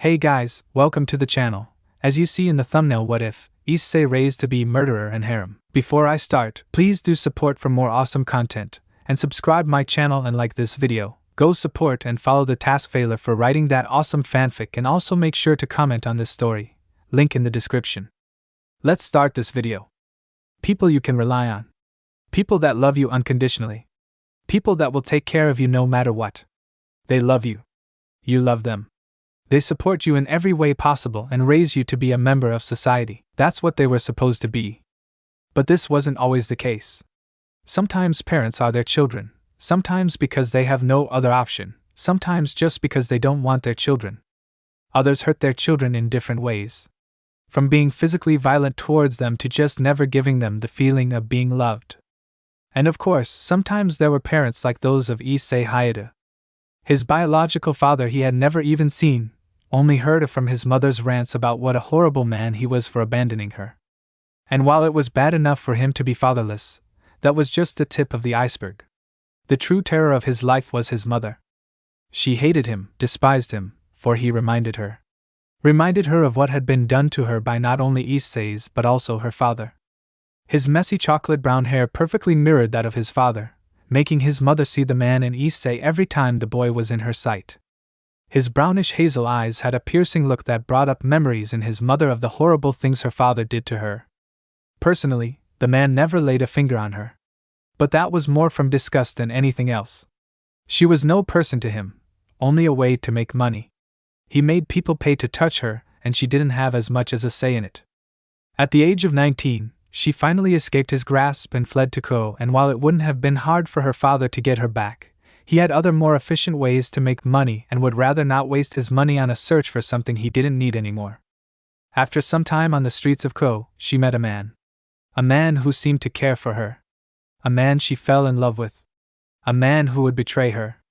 Hey guys, welcome to the channel. As you see in the thumbnail, what if Issei raised to be murderer and harem? Before I start, please do support for more awesome content, and subscribe my channel and like this video. Go support and follow the TaskFailer for writing that awesome fanfic, and also make sure to comment on this story. Link in the description. Let's start this video. People you can rely on. People that love you unconditionally. People that will take care of you no matter what. They love you. You love them. They support you in every way possible and raise you to be a member of society. That's what they were supposed to be. But this wasn't always the case. Sometimes parents are their children, sometimes because they have no other option, sometimes just because they don't want their children. Others hurt their children in different ways. From being physically violent towards them to just never giving them the feeling of being loved. And of course, sometimes there were parents like those of Issei Hayata. His biological father he had never even seen, only heard from his mother's rants about what a horrible man he was for abandoning her. And while it was bad enough for him to be fatherless, that was just the tip of the iceberg. The true terror of his life was his mother. She hated him, despised him, for he reminded her of what had been done to her by not only Issei's but also her father. His messy chocolate brown hair perfectly mirrored that of his father, making his mother see the man in Issei every time the boy was in her sight. His brownish hazel eyes had a piercing look that brought up memories in his mother of the horrible things her father did to her. Personally, the man never laid a finger on her. But that was more from disgust than anything else. She was no person to him, only a way to make money. He made people pay to touch her, and she didn't have as much as a say in it. At the age of 19, she finally escaped his grasp and fled to Ko, and while it wouldn't have been hard for her father to get her back, he had other more efficient ways to make money and would rather not waste his money on a search for something he didn't need anymore. After some time on the streets of Ko, she met a man. A man who seemed to care for her. A man she fell in love with. A man who would betray her.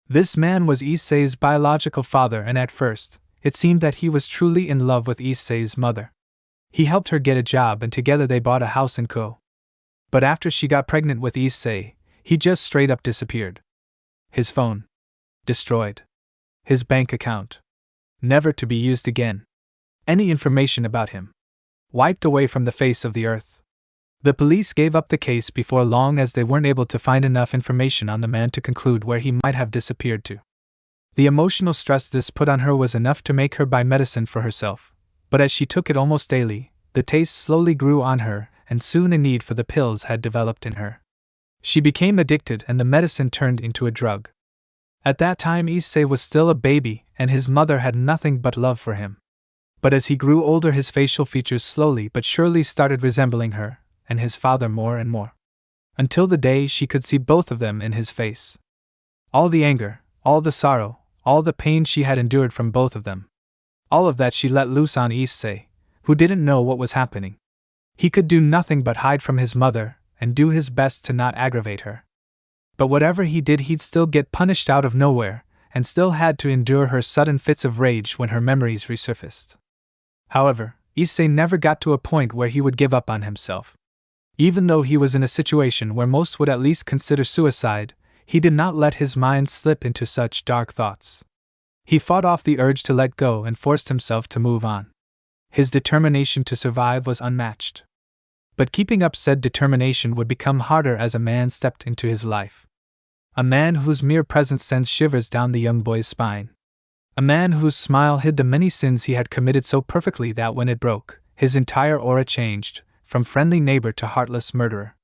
This man was Issei's biological father, and at first, it seemed that he was truly in love with Issei's mother. He helped her get a job and together they bought a house in Ko. But after she got pregnant with Issei, he just straight up disappeared. His phone. Destroyed. His bank account. Never to be used again. Any information about him. Wiped away from the face of the earth. The police gave up the case before long as they weren't able to find enough information on the man to conclude where he might have disappeared to. The emotional stress this put on her was enough to make her buy medicine for herself, but as she took it almost daily, the taste slowly grew on her, and soon a need for the pills had developed in her. She became addicted and the medicine turned into a drug. At that time Issei was still a baby and his mother had nothing but love for him. But as he grew older his facial features slowly but surely started resembling her, and his father more and more. Until the day she could see both of them in his face. All the anger, all the sorrow, all the pain she had endured from both of them. All of that she let loose on Issei, who didn't know what was happening. He could do nothing but hide from his mother, and do his best to not aggravate her. But whatever he did he'd still get punished out of nowhere, and still had to endure her sudden fits of rage when her memories resurfaced. However, Issei never got to a point where he would give up on himself. Even though he was in a situation where most would at least consider suicide, he did not let his mind slip into such dark thoughts. He fought off the urge to let go and forced himself to move on. His determination to survive was unmatched. But keeping up said determination would become harder as a man stepped into his life. A man whose mere presence sends shivers down the young boy's spine. A man whose smile hid the many sins he had committed so perfectly that when it broke, his entire aura changed, from friendly neighbor to heartless murderer.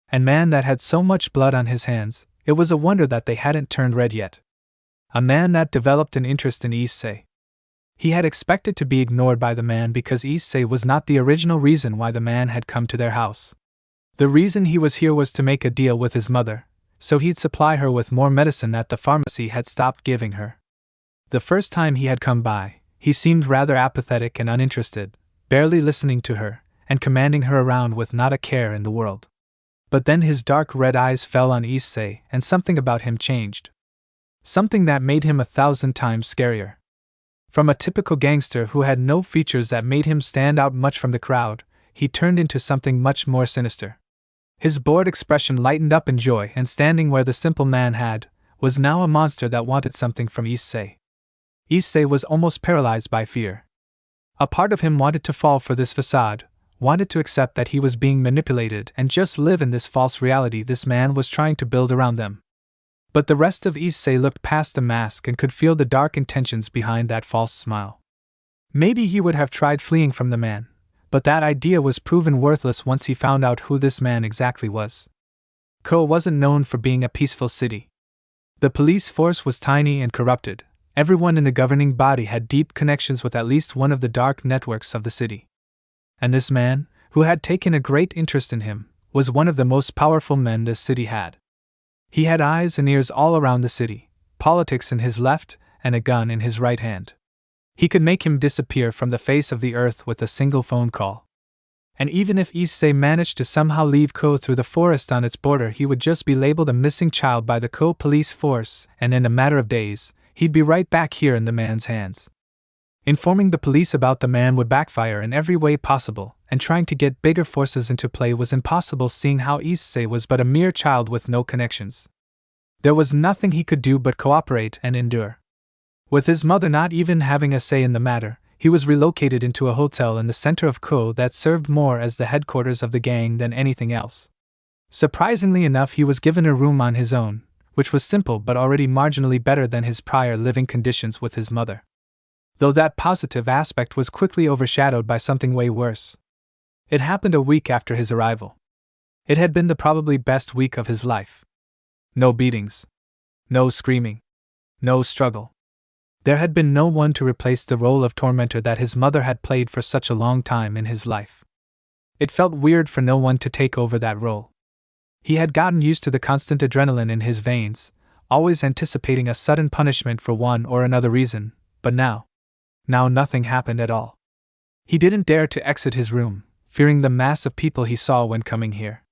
And man that had so much blood on his hands, it was a wonder that they hadn't turned red yet. A man that developed an interest in Issei. He had expected to be ignored by the man because Issei was not the original reason why the man had come to their house. The reason he was here was to make a deal with his mother, so he'd supply her with more medicine that the pharmacy had stopped giving her. The first time he had come by, he seemed rather apathetic and uninterested, barely listening to her, and commanding her around with not a care in the world. But then his dark red eyes fell on Issei and something about him changed. Something that made him 1,000 times scarier. From a typical gangster who had no features that made him stand out much from the crowd, he turned into something much more sinister. His bored expression lightened up in joy, and standing where the simple man was now a monster that wanted something from Issei. Issei was almost paralyzed by fear. A part of him wanted to fall for this facade, wanted to accept that he was being manipulated and just live in this false reality this man was trying to build around them. But the rest of Issei looked past the mask and could feel the dark intentions behind that false smile. Maybe he would have tried fleeing from the man, but that idea was proven worthless once he found out who this man exactly was. Ko wasn't known for being a peaceful city. The police force was tiny and corrupted. Everyone in the governing body had deep connections with at least one of the dark networks of the city. And this man, who had taken a great interest in him, was one of the most powerful men this city had. He had eyes and ears all around the city, politics in his left and a gun in his right hand. He could make him disappear from the face of the earth with a single phone call. And even if Issei managed to somehow leave Ko through the forest on its border, he would just be labeled a missing child by the Ko police force, and in a matter of days, he'd be right back here in the man's hands. Informing the police about the man would backfire in every way possible, and trying to get bigger forces into play was impossible, seeing how Issei was but a mere child with no connections. There was nothing he could do but cooperate and endure. With his mother not even having a say in the matter, he was relocated into a hotel in the center of Ko that served more as the headquarters of the gang than anything else. Surprisingly enough, he was given a room on his own, which was simple but already marginally better than his prior living conditions with his mother. Though that positive aspect was quickly overshadowed by something way worse. It happened a week after his arrival. It had been the probably best week of his life. No beatings. No screaming. No struggle. There had been no one to replace the role of tormentor that his mother had played for such a long time in his life. It felt weird for no one to take over that role. He had gotten used to the constant adrenaline in his veins, always anticipating a sudden punishment for one or another reason, but now nothing happened at all. He didn't dare to exit his room, fearing the mass of people he saw when coming here.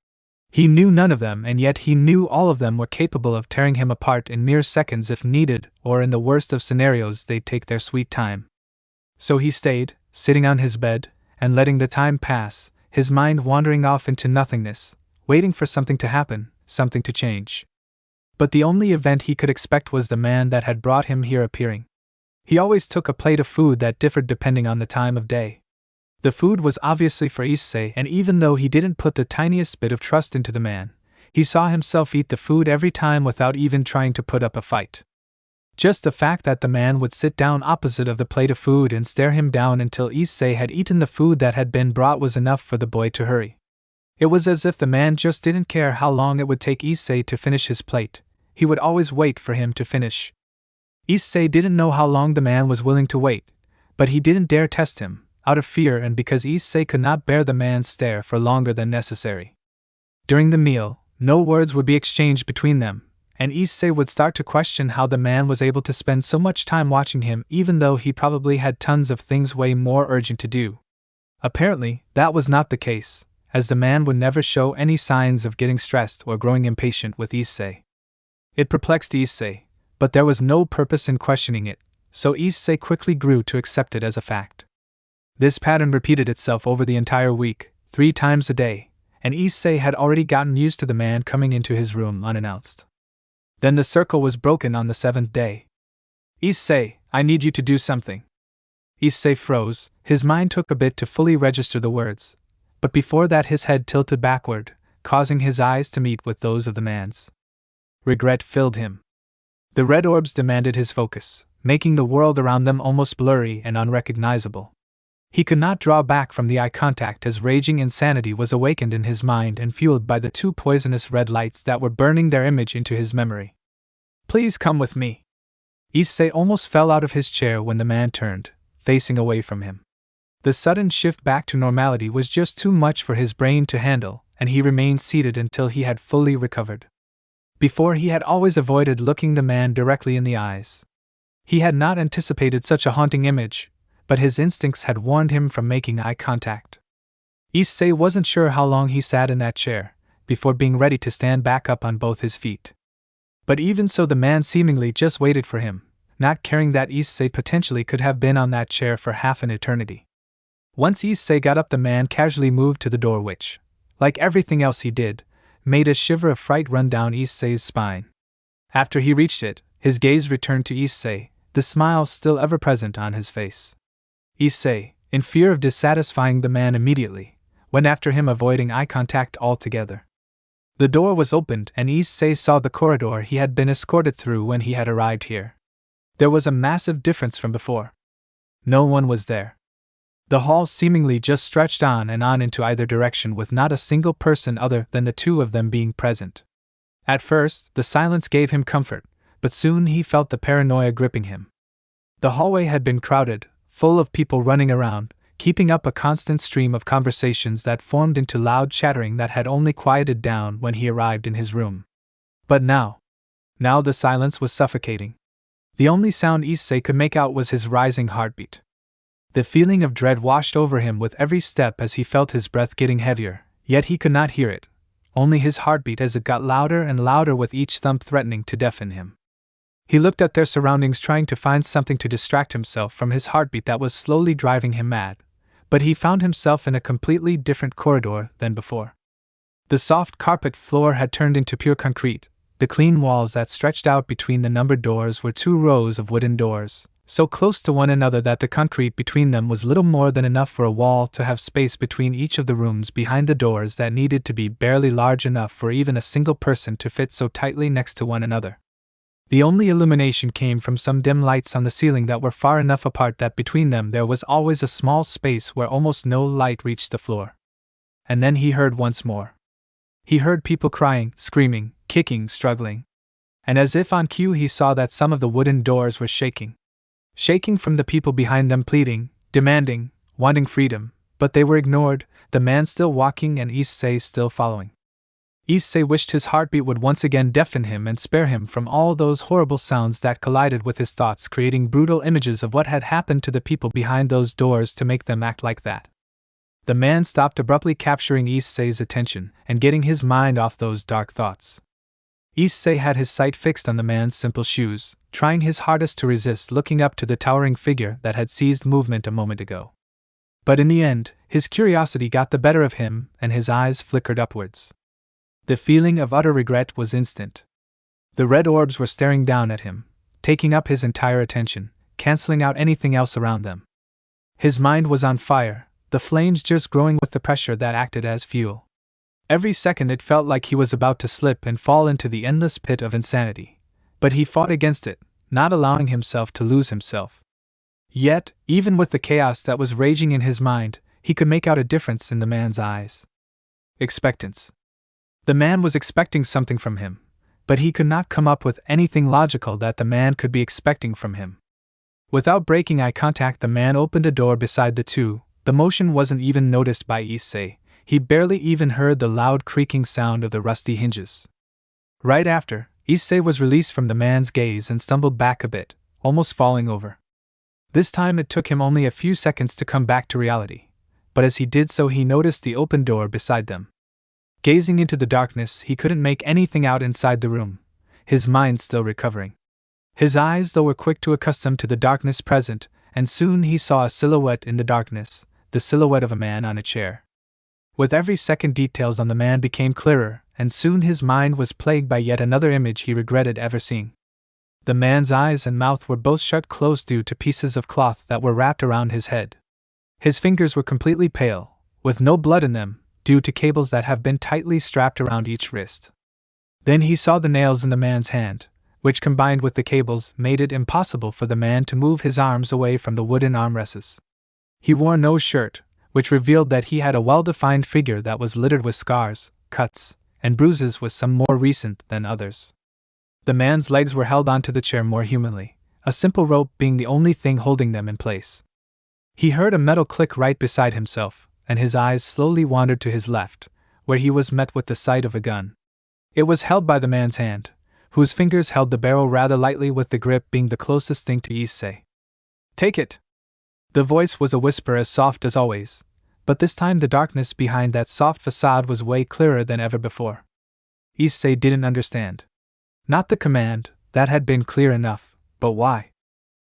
He knew none of them, and yet he knew all of them were capable of tearing him apart in mere seconds if needed, or in the worst of scenarios they'd take their sweet time. So he stayed, sitting on his bed, and letting the time pass, his mind wandering off into nothingness, waiting for something to happen, something to change. But the only event he could expect was the man that had brought him here appearing. He always took a plate of food that differed depending on the time of day. The food was obviously for Issei, and even though he didn't put the tiniest bit of trust into the man, he saw himself eat the food every time without even trying to put up a fight. Just the fact that the man would sit down opposite of the plate of food and stare him down until Issei had eaten the food that had been brought was enough for the boy to hurry. It was as if the man just didn't care how long it would take Issei to finish his plate. He would always wait for him to finish. Issei didn't know how long the man was willing to wait, but he didn't dare test him, out of fear and because Issei could not bear the man's stare for longer than necessary. During the meal, no words would be exchanged between them, and Issei would start to question how the man was able to spend so much time watching him even though he probably had tons of things way more urgent to do. Apparently, that was not the case, as the man would never show any signs of getting stressed or growing impatient with Issei. It perplexed Issei, but there was no purpose in questioning it, so Issei quickly grew to accept it as a fact. This pattern repeated itself over the entire week, 3 times a day, and Issei had already gotten used to the man coming into his room unannounced. Then the circle was broken on the 7th day. "Issei, I need you to do something." Issei froze, his mind took a bit to fully register the words, but before that his head tilted backward, causing his eyes to meet with those of the man's. Regret filled him. The red orbs demanded his focus, making the world around them almost blurry and unrecognizable. He could not draw back from the eye contact as raging insanity was awakened in his mind and fueled by the 2 poisonous red lights that were burning their image into his memory. "Please come with me." Issei almost fell out of his chair when the man turned, facing away from him. The sudden shift back to normality was just too much for his brain to handle, and he remained seated until he had fully recovered. Before, he had always avoided looking the man directly in the eyes. He had not anticipated such a haunting image, but his instincts had warned him from making eye contact. Issei wasn't sure how long he sat in that chair, before being ready to stand back up on both his feet. But even so, the man seemingly just waited for him, not caring that Issei potentially could have been on that chair for half an eternity. Once Issei got up, the man casually moved to the door, which, like everything else he did, made a shiver of fright run down Issei's spine. After he reached it, his gaze returned to Issei, the smile still ever present on his face. Issei, in fear of dissatisfying the man immediately, went after him, avoiding eye contact altogether. The door was opened and Issei saw the corridor he had been escorted through when he had arrived here. There was a massive difference from before. No one was there. The hall seemingly just stretched on and on into either direction, with not a single person other than the two of them being present. At first, the silence gave him comfort, but soon he felt the paranoia gripping him. The hallway had been crowded, full of people running around, keeping up a constant stream of conversations that formed into loud chattering that had only quieted down when he arrived in his room. But now the silence was suffocating. The only sound Issei could make out was his rising heartbeat. The feeling of dread washed over him with every step as he felt his breath getting heavier, yet he could not hear it, only his heartbeat as it got louder and louder with each thump threatening to deafen him. He looked at their surroundings, trying to find something to distract himself from his heartbeat that was slowly driving him mad, but he found himself in a completely different corridor than before. The soft carpet floor had turned into pure concrete. The clean walls that stretched out between the numbered doors were 2 rows of wooden doors, so close to one another that the concrete between them was little more than enough for a wall to have space between each of the rooms behind the doors that needed to be barely large enough for even a single person to fit so tightly next to one another. The only illumination came from some dim lights on the ceiling that were far enough apart that between them there was always a small space where almost no light reached the floor. And then he heard once more. He heard people crying, screaming, kicking, struggling. And as if on cue, he saw that some of the wooden doors were shaking. Shaking from the people behind them, pleading, demanding, wanting freedom, but they were ignored, the man still walking and Issei still following. Issei wished his heartbeat would once again deafen him and spare him from all those horrible sounds that collided with his thoughts, creating brutal images of what had happened to the people behind those doors to make them act like that. The man stopped abruptly, capturing Issei's attention and getting his mind off those dark thoughts. Issei had his sight fixed on the man's simple shoes, trying his hardest to resist looking up to the towering figure that had seized movement a moment ago. But in the end, his curiosity got the better of him and his eyes flickered upwards. The feeling of utter regret was instant. The red orbs were staring down at him, taking up his entire attention, canceling out anything else around them. His mind was on fire, the flames just growing with the pressure that acted as fuel. Every second it felt like he was about to slip and fall into the endless pit of insanity, but he fought against it, not allowing himself to lose himself. Yet, even with the chaos that was raging in his mind, he could make out a difference in the man's eyes. Expectance. The man was expecting something from him, but he could not come up with anything logical that the man could be expecting from him. Without breaking eye contact, the man opened a door beside the two. The motion wasn't even noticed by Issei. He barely even heard the loud creaking sound of the rusty hinges. Right after, Issei was released from the man's gaze and stumbled back a bit, almost falling over. This time it took him only a few seconds to come back to reality, but as he did so he noticed the open door beside them. Gazing into the darkness, he couldn't make anything out inside the room, his mind still recovering. His eyes, though, were quick to accustom to the darkness present, and soon he saw a silhouette in the darkness, the silhouette of a man on a chair. With every second, details on the man became clearer, and soon his mind was plagued by yet another image he regretted ever seeing. The man's eyes and mouth were both shut close due to pieces of cloth that were wrapped around his head. His fingers were completely pale, with no blood in them, due to cables that have been tightly strapped around each wrist. Then he saw the nails in the man's hand, which combined with the cables made it impossible for the man to move his arms away from the wooden armrests. He wore no shirt, which revealed that he had a well-defined figure that was littered with scars, cuts, and bruises, with some more recent than others. The man's legs were held onto the chair more humanly, a simple rope being the only thing holding them in place. He heard a metal click right beside himself, and his eyes slowly wandered to his left, where he was met with the sight of a gun. It was held by the man's hand, whose fingers held the barrel rather lightly, with the grip being the closest thing to Issei. "Take it!" The voice was a whisper, as soft as always, but this time the darkness behind that soft facade was way clearer than ever before. Issei didn't understand. Not the command, that had been clear enough, but why?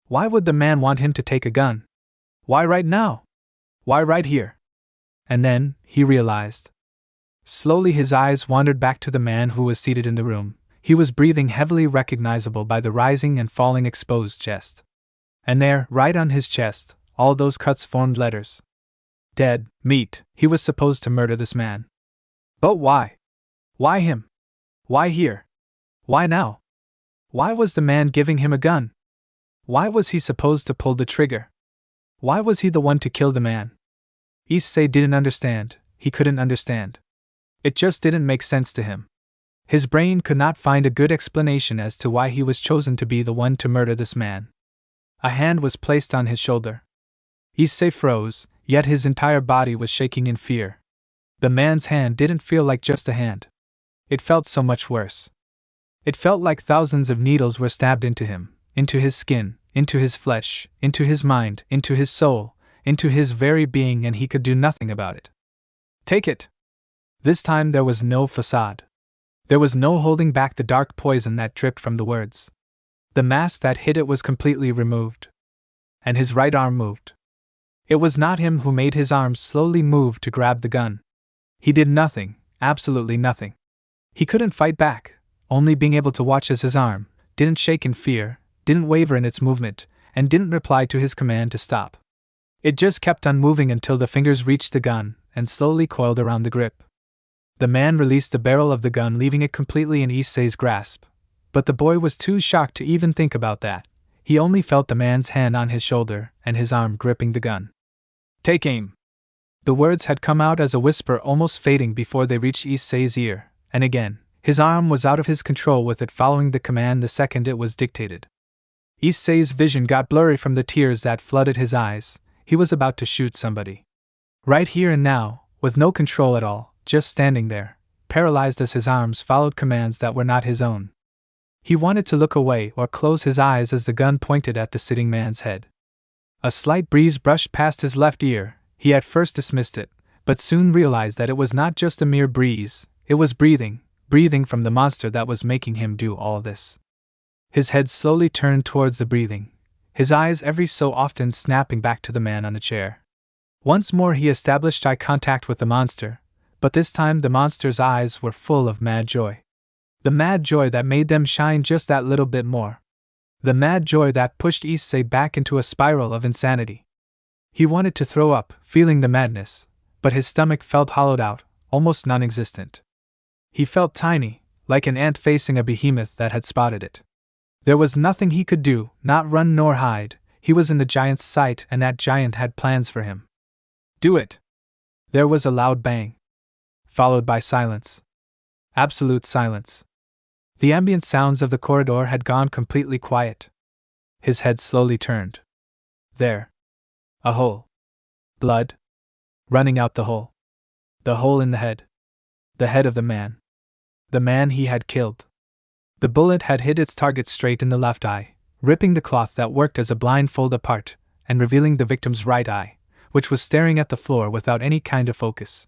Why would the man want him to take a gun? Why right now? Why right here? And then, he realized. Slowly his eyes wandered back to the man who was seated in the room. He was breathing heavily, recognizable by the rising and falling exposed chest. And there, right on his chest, all those cuts formed letters. Dead meat. He was supposed to murder this man. But why? Why him? Why here? Why now? Why was the man giving him a gun? Why was he supposed to pull the trigger? Why was he the one to kill the man? Issei didn't understand. He couldn't understand. It just didn't make sense to him. His brain could not find a good explanation as to why he was chosen to be the one to murder this man. A hand was placed on his shoulder. Issei froze, yet his entire body was shaking in fear. The man's hand didn't feel like just a hand. It felt so much worse. It felt like thousands of needles were stabbed into him, into his skin, into his flesh, into his mind, into his soul, into his very being, and he could do nothing about it. Take it! This time there was no facade. There was no holding back the dark poison that dripped from the words. The mask that hid it was completely removed. And his right arm moved. It was not him who made his arm slowly move to grab the gun. He did nothing, absolutely nothing. He couldn't fight back, only being able to watch as his arm didn't shake in fear, didn't waver in its movement, and didn't reply to his command to stop. It just kept on moving until the fingers reached the gun and slowly coiled around the grip. The man released the barrel of the gun, leaving it completely in Issei's grasp. But the boy was too shocked to even think about that. He only felt the man's hand on his shoulder and his arm gripping the gun. Take aim! The words had come out as a whisper, almost fading before they reached Issei's ear, and again, his arm was out of his control with it following the command the second it was dictated. Issei's vision got blurry from the tears that flooded his eyes. He was about to shoot somebody. Right here and now, with no control at all, just standing there, paralyzed as his arms followed commands that were not his own. He wanted to look away or close his eyes as the gun pointed at the sitting man's head. A slight breeze brushed past his left ear. He at first dismissed it, but soon realized that it was not just a mere breeze, it was breathing from the monster that was making him do all this. His head slowly turned towards the breathing, his eyes every so often snapping back to the man on the chair. Once more he established eye contact with the monster, but this time the monster's eyes were full of mad joy. The mad joy that made them shine just that little bit more. The mad joy that pushed Issei back into a spiral of insanity. He wanted to throw up, feeling the madness, but his stomach felt hollowed out, almost non-existent. He felt tiny, like an ant facing a behemoth that had spotted it. There was nothing he could do, not run nor hide. He was in the giant's sight, and that giant had plans for him. Do it! There was a loud bang, followed by silence. Absolute silence. The ambient sounds of the corridor had gone completely quiet. His head slowly turned. There. A hole. Blood. Running out the hole. The hole in the head. The head of the man. The man he had killed. The bullet had hit its target straight in the left eye, ripping the cloth that worked as a blindfold apart, and revealing the victim's right eye, which was staring at the floor without any kind of focus.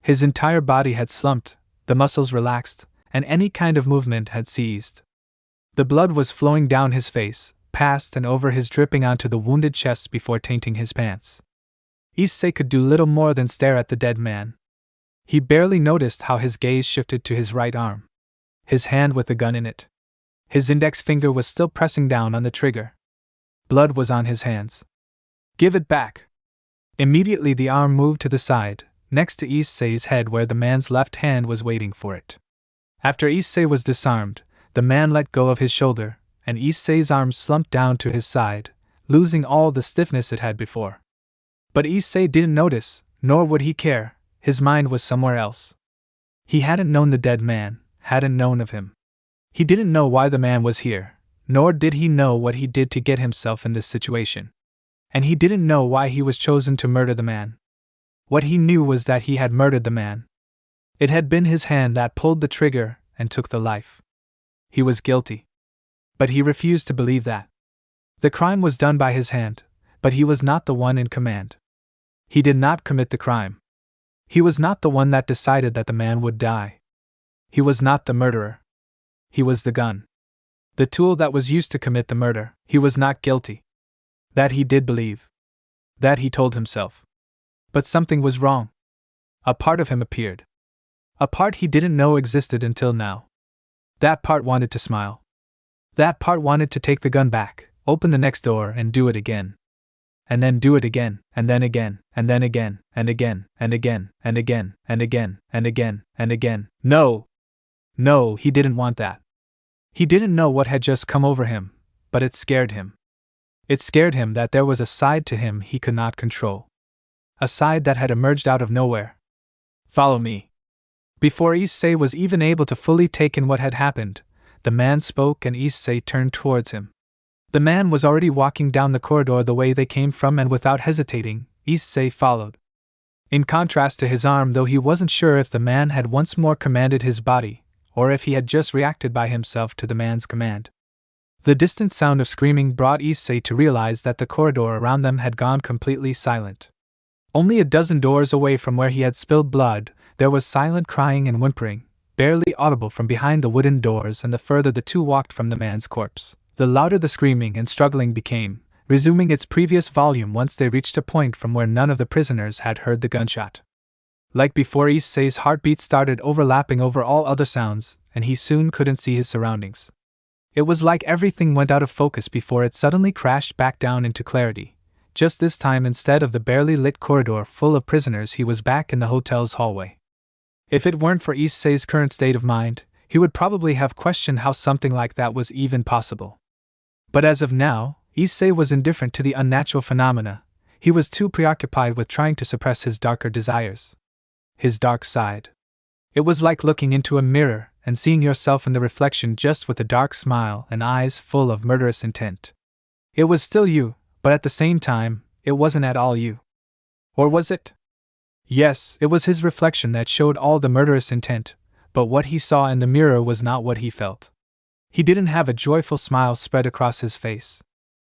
His entire body had slumped, the muscles relaxed, and any kind of movement had ceased. The blood was flowing down his face, past and over his, dripping onto the wounded chest before tainting his pants. Issei could do little more than stare at the dead man. He barely noticed how his gaze shifted to his right arm, his hand with the gun in it. His index finger was still pressing down on the trigger. Blood was on his hands. Give it back! Immediately the arm moved to the side, next to Issei's head where the man's left hand was waiting for it. After Issei was disarmed, the man let go of his shoulder, and Issei's arm slumped down to his side, losing all the stiffness it had before. But Issei didn't notice, nor would he care. His mind was somewhere else. He hadn't known the dead man, hadn't known of him. He didn't know why the man was here, nor did he know what he did to get himself in this situation. And he didn't know why he was chosen to murder the man. What he knew was that he had murdered the man. It had been his hand that pulled the trigger and took the life. He was guilty. But he refused to believe that. The crime was done by his hand, but he was not the one in command. He did not commit the crime. He was not the one that decided that the man would die. He was not the murderer. He was the gun. The tool that was used to commit the murder. He was not guilty. That he did believe. That he told himself. But something was wrong. A part of him appeared. A part he didn't know existed until now. That part wanted to smile. That part wanted to take the gun back, open the next door and do it again. And then do it again, and then again, and then again, and again, and again, and again, and again, and again, and again. No! No, he didn't want that. He didn't know what had just come over him, but it scared him. It scared him that there was a side to him he could not control. A side that had emerged out of nowhere. Follow me. Before Issei was even able to fully take in what had happened, the man spoke and Issei turned towards him. The man was already walking down the corridor the way they came from, and without hesitating, Issei followed. In contrast to his arm, though, he wasn't sure if the man had once more commanded his body, or if he had just reacted by himself to the man's command. The distant sound of screaming brought Issei to realize that the corridor around them had gone completely silent. Only a dozen doors away from where he had spilled blood, there was silent crying and whimpering, barely audible from behind the wooden doors, and the further the two walked from the man's corpse, the louder the screaming and struggling became, resuming its previous volume once they reached a point from where none of the prisoners had heard the gunshot. Like before, Issei's heartbeat started overlapping over all other sounds, and he soon couldn't see his surroundings. It was like everything went out of focus before it suddenly crashed back down into clarity. Just this time, instead of the barely lit corridor full of prisoners, he was back in the hotel's hallway. If it weren't for Issei's current state of mind, he would probably have questioned how something like that was even possible. But as of now, Issei was indifferent to the unnatural phenomena. He was too preoccupied with trying to suppress his darker desires. His dark side. It was like looking into a mirror and seeing yourself in the reflection, just with a dark smile and eyes full of murderous intent. It was still you, but at the same time, it wasn't at all you. Or was it? Yes, it was his reflection that showed all the murderous intent, but what he saw in the mirror was not what he felt. He didn't have a joyful smile spread across his face.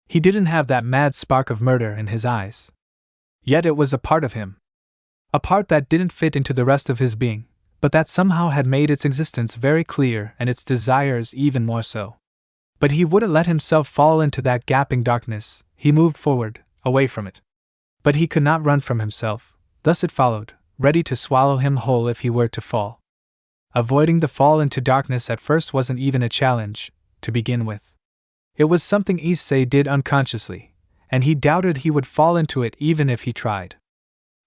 He didn't have that mad spark of murder in his eyes. Yet it was a part of him. A part that didn't fit into the rest of his being, but that somehow had made its existence very clear and its desires even more so. But he wouldn't let himself fall into that gaping darkness. He moved forward, away from it. But he could not run from himself, thus it followed, ready to swallow him whole if he were to fall. Avoiding the fall into darkness at first wasn't even a challenge, to begin with. It was something Issei did unconsciously, and he doubted he would fall into it even if he tried.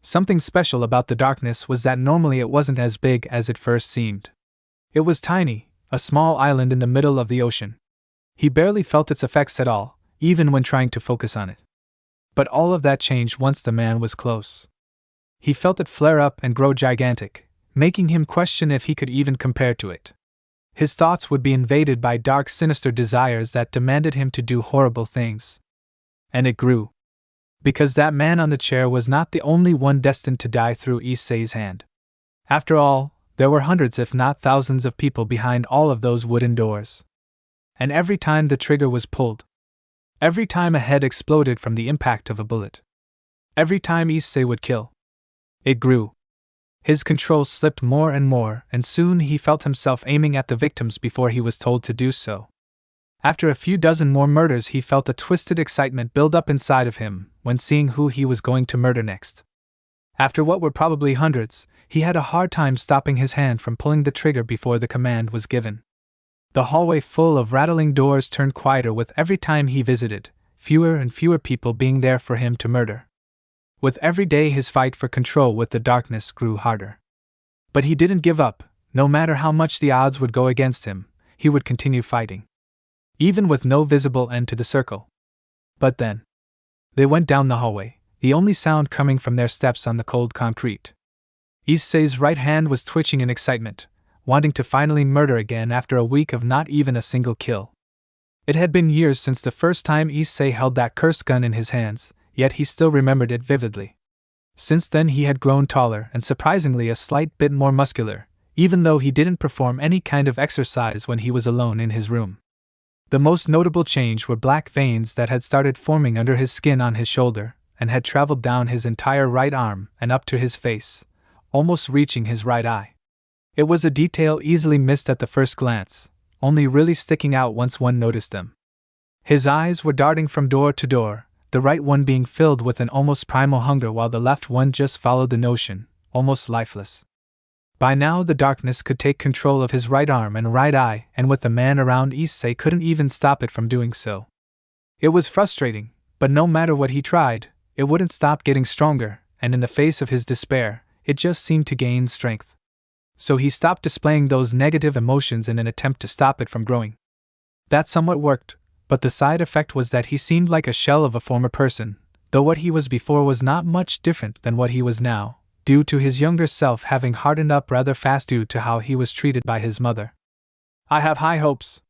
Something special about the darkness was that normally it wasn't as big as it first seemed. It was tiny, a small island in the middle of the ocean. He barely felt its effects at all, even when trying to focus on it. But all of that changed once the man was close. He felt it flare up and grow gigantic, making him question if he could even compare to it. His thoughts would be invaded by dark, sinister desires that demanded him to do horrible things. And it grew. Because that man on the chair was not the only one destined to die through Issei's hand. After all, there were hundreds if not thousands of people behind all of those wooden doors. And every time the trigger was pulled, every time a head exploded from the impact of a bullet, every time Issei would kill, it grew. His control slipped more and more, and soon he felt himself aiming at the victims before he was told to do so. After a few dozen more murders, he felt a twisted excitement build up inside of him when seeing who he was going to murder next. After what were probably hundreds, he had a hard time stopping his hand from pulling the trigger before the command was given. The hallway full of rattling doors turned quieter with every time he visited, fewer and fewer people being there for him to murder. With every day, his fight for control with the darkness grew harder. But he didn't give up. No matter how much the odds would go against him, he would continue fighting. Even with no visible end to the circle. But then, they went down the hallway, the only sound coming from their steps on the cold concrete. Issei's right hand was twitching in excitement, wanting to finally murder again after a week of not even a single kill. It had been years since the first time Issei held that cursed gun in his hands, yet he still remembered it vividly. Since then he had grown taller and surprisingly a slight bit more muscular, even though he didn't perform any kind of exercise when he was alone in his room. The most notable change were black veins that had started forming under his skin on his shoulder, and had traveled down his entire right arm and up to his face, almost reaching his right eye. It was a detail easily missed at the first glance, only really sticking out once one noticed them. His eyes were darting from door to door, the right one being filled with an almost primal hunger while the left one just followed the notion, almost lifeless. By now the darkness could take control of his right arm and right eye, and with the man around, Issei couldn't even stop it from doing so. It was frustrating, but no matter what he tried, it wouldn't stop getting stronger, and in the face of his despair, it just seemed to gain strength. So he stopped displaying those negative emotions in an attempt to stop it from growing. That somewhat worked, but the side effect was that he seemed like a shell of a former person, though what he was before was not much different than what he was now, due to his younger self having hardened up rather fast due to how he was treated by his mother. I have high hopes.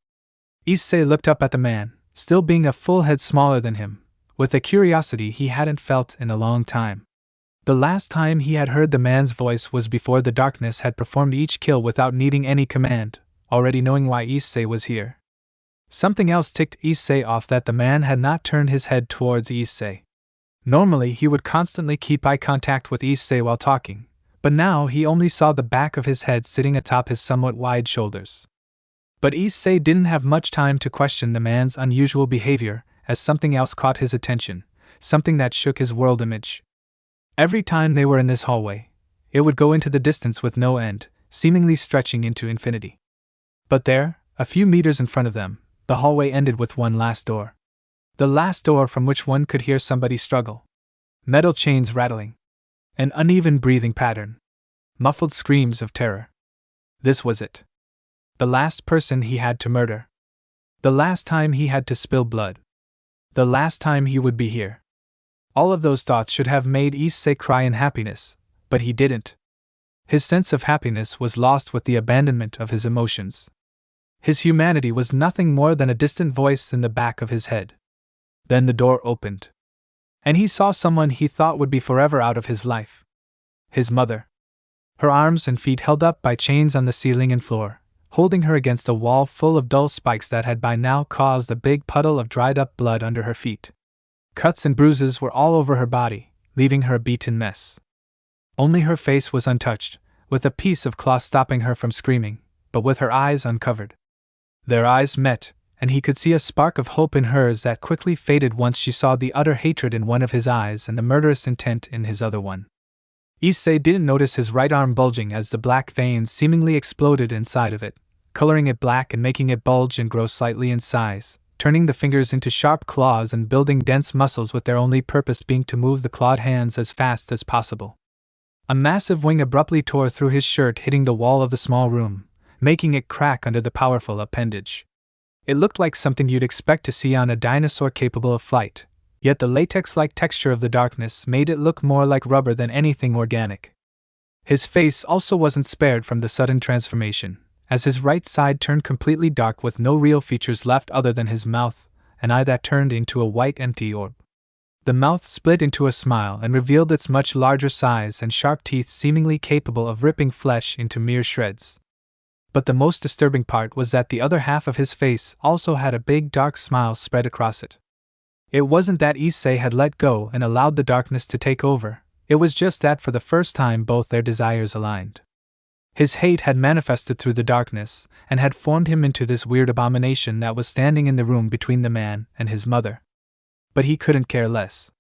Issei looked up at the man, still being a full head smaller than him, with a curiosity he hadn't felt in a long time. The last time he had heard the man's voice was before the darkness had performed each kill without needing any command, already knowing why Issei was here. Something else ticked Issei off, that the man had not turned his head towards Issei. Normally he would constantly keep eye contact with Issei while talking, but now he only saw the back of his head sitting atop his somewhat wide shoulders. But Issei didn't have much time to question the man's unusual behavior, as something else caught his attention, something that shook his world image. Every time they were in this hallway, it would go into the distance with no end, seemingly stretching into infinity. But there, a few meters in front of them, the hallway ended with one last door. The last door from which one could hear somebody struggle. Metal chains rattling. An uneven breathing pattern. Muffled screams of terror. This was it. The last person he had to murder. The last time he had to spill blood. The last time he would be here. All of those thoughts should have made Issei cry in happiness, but he didn't. His sense of happiness was lost with the abandonment of his emotions. His humanity was nothing more than a distant voice in the back of his head. Then the door opened. And he saw someone he thought would be forever out of his life. His mother. Her arms and feet held up by chains on the ceiling and floor, holding her against a wall full of dull spikes that had by now caused a big puddle of dried-up blood under her feet. Cuts and bruises were all over her body, leaving her a beaten mess. Only her face was untouched, with a piece of cloth stopping her from screaming, but with her eyes uncovered. Their eyes met, and he could see a spark of hope in hers that quickly faded once she saw the utter hatred in one of his eyes and the murderous intent in his other one. Issei didn't notice his right arm bulging as the black veins seemingly exploded inside of it, coloring it black and making it bulge and grow slightly in size, turning the fingers into sharp claws and building dense muscles with their only purpose being to move the clawed hands as fast as possible. A massive wing abruptly tore through his shirt, hitting the wall of the small room, making it crack under the powerful appendage. It looked like something you'd expect to see on a dinosaur capable of flight, yet the latex-like texture of the darkness made it look more like rubber than anything organic. His face also wasn't spared from the sudden transformation, as his right side turned completely dark with no real features left other than his mouth, an eye that turned into a white empty orb. The mouth split into a smile and revealed its much larger size and sharp teeth seemingly capable of ripping flesh into mere shreds. But the most disturbing part was that the other half of his face also had a big dark smile spread across it. It wasn't that Issei had let go and allowed the darkness to take over, it was just that for the first time both their desires aligned. His hate had manifested through the darkness, and had formed him into this weird abomination that was standing in the room between the man and his mother. But he couldn't care less.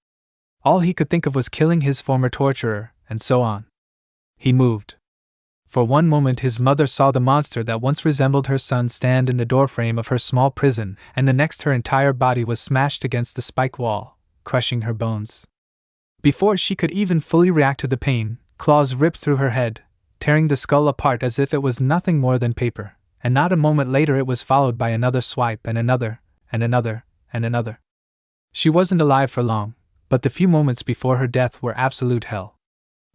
All he could think of was killing his former torturer, and so on. He moved. For one moment his mother saw the monster that once resembled her son stand in the doorframe of her small prison, and the next her entire body was smashed against the spike wall, crushing her bones. Before she could even fully react to the pain, claws ripped through her head, tearing the skull apart as if it was nothing more than paper, and not a moment later it was followed by another swipe and another, and another, and another. She wasn't alive for long, but the few moments before her death were absolute hell.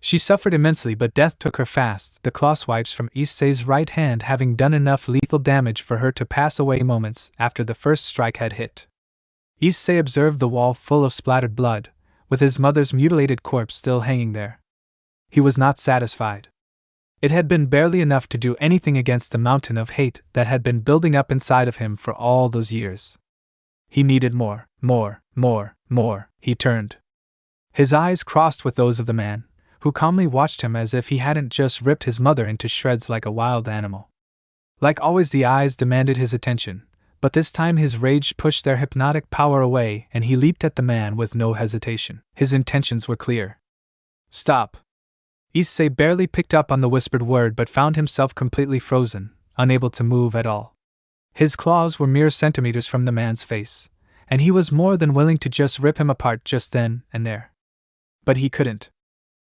She suffered immensely, but death took her fast, the claw swipes from Issei's right hand having done enough lethal damage for her to pass away moments after the first strike had hit. Issei observed the wall full of splattered blood, with his mother's mutilated corpse still hanging there. He was not satisfied. It had been barely enough to do anything against the mountain of hate that had been building up inside of him for all those years. He needed more. He turned. His eyes crossed with those of the man, who calmly watched him as if he hadn't just ripped his mother into shreds like a wild animal. Like always, the eyes demanded his attention, but this time his rage pushed their hypnotic power away and he leaped at the man with no hesitation. His intentions were clear. Stop. Issei barely picked up on the whispered word but found himself completely frozen, unable to move at all. His claws were mere centimeters from the man's face, and he was more than willing to just rip him apart just then and there. But he couldn't.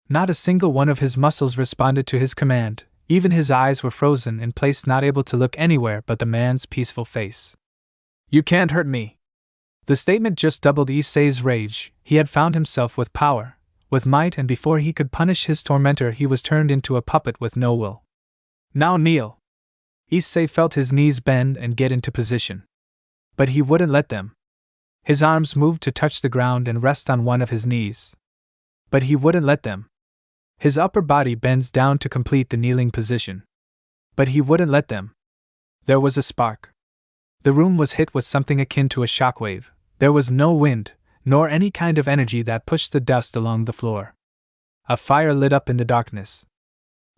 Not a single one of his muscles responded to his command, even his eyes were frozen in place, not able to look anywhere but the man's peaceful face. "You can't hurt me." The statement just doubled Issei's rage. He had found himself with power, with might, and before he could punish his tormentor he was turned into a puppet with no will. "Now kneel." Issei felt his knees bend and get into position. But he wouldn't let them. His arms moved to touch the ground and rest on one of his knees. But he wouldn't let them. His upper body bends down to complete the kneeling position. But he wouldn't let them. There was a spark. The room was hit with something akin to a shockwave. There was no wind, nor any kind of energy that pushed the dust along the floor. A fire lit up in the darkness.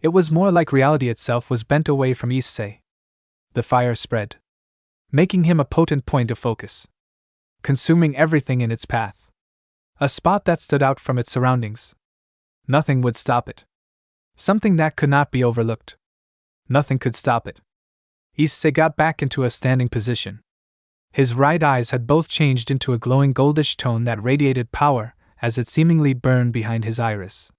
It was more like reality itself was bent away from Issei. The fire spread, making him a potent point of focus, consuming everything in its path. A spot that stood out from its surroundings. Nothing would stop it. Something that could not be overlooked. Nothing could stop it. Issei got back into a standing position. His right eyes had both changed into a glowing goldish tone that radiated power as it seemingly burned behind his iris.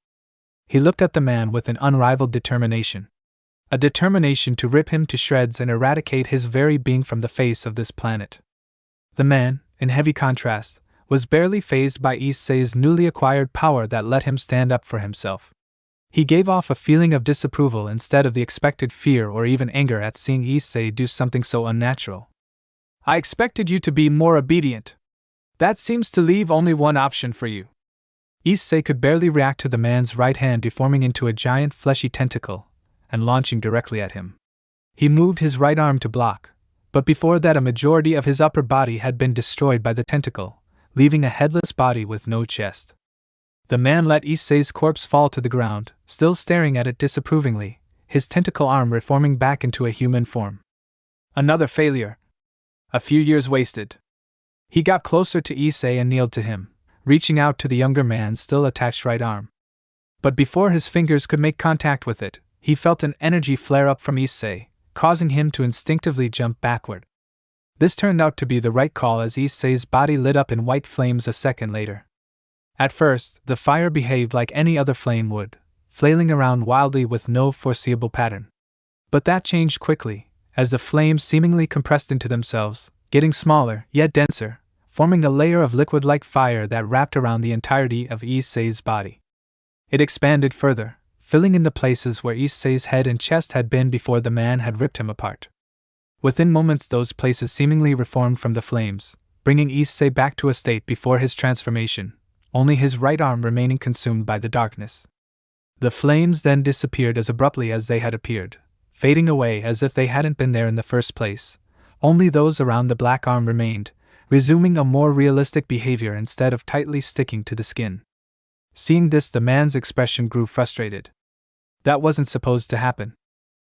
He looked at the man with an unrivaled determination. A determination to rip him to shreds and eradicate his very being from the face of this planet. The man, in heavy contrast, was barely fazed by Issei's newly acquired power that let him stand up for himself. He gave off a feeling of disapproval instead of the expected fear or even anger at seeing Issei do something so unnatural. "I expected you to be more obedient. That seems to leave only one option for you." Issei could barely react to the man's right hand deforming into a giant fleshy tentacle and launching directly at him. He moved his right arm to block, but before that a majority of his upper body had been destroyed by the tentacle, leaving a headless body with no chest. The man let Issei's corpse fall to the ground, still staring at it disapprovingly, his tentacle arm reforming back into a human form. Another failure. A few years wasted. He got closer to Issei and kneeled to him, reaching out to the younger man's still attached right arm. But before his fingers could make contact with it, he felt an energy flare up from Issei, causing him to instinctively jump backward. This turned out to be the right call as Issei's body lit up in white flames a second later. At first, the fire behaved like any other flame would, flailing around wildly with no foreseeable pattern. But that changed quickly, as the flames seemingly compressed into themselves, getting smaller, yet denser, forming a layer of liquid-like fire that wrapped around the entirety of Issei's body. It expanded further, filling in the places where Issei's head and chest had been before the man had ripped him apart. Within moments those places seemingly reformed from the flames, bringing Issei back to a state before his transformation, only his right arm remaining consumed by the darkness. The flames then disappeared as abruptly as they had appeared, fading away as if they hadn't been there in the first place. Only those around the black arm remained, resuming a more realistic behavior instead of tightly sticking to the skin. Seeing this, the man's expression grew frustrated. That wasn't supposed to happen.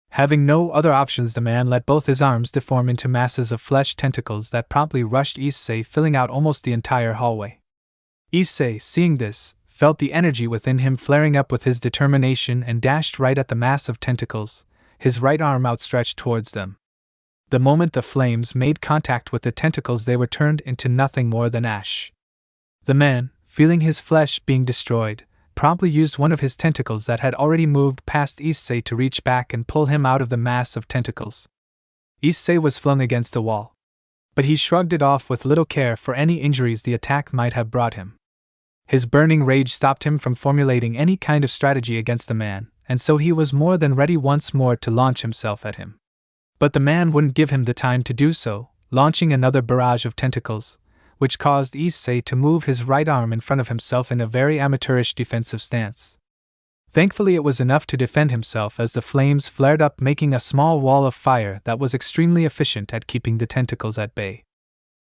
Having no other options, the man let both his arms deform into masses of flesh tentacles that promptly rushed Issei, filling out almost the entire hallway. Issei, seeing this, felt the energy within him flaring up with his determination and dashed right at the mass of tentacles, his right arm outstretched towards them. The moment the flames made contact with the tentacles, they were turned into nothing more than ash. The man, feeling his flesh being destroyed, promptly used one of his tentacles that had already moved past Issei to reach back and pull him out of the mass of tentacles. Issei was flung against a wall, but he shrugged it off with little care for any injuries the attack might have brought him. His burning rage stopped him from formulating any kind of strategy against the man, and so he was more than ready once more to launch himself at him. But the man wouldn't give him the time to do so, launching another barrage of tentacles, which caused Issei to move his right arm in front of himself in a very amateurish defensive stance. Thankfully it was enough to defend himself as the flames flared up, making a small wall of fire that was extremely efficient at keeping the tentacles at bay.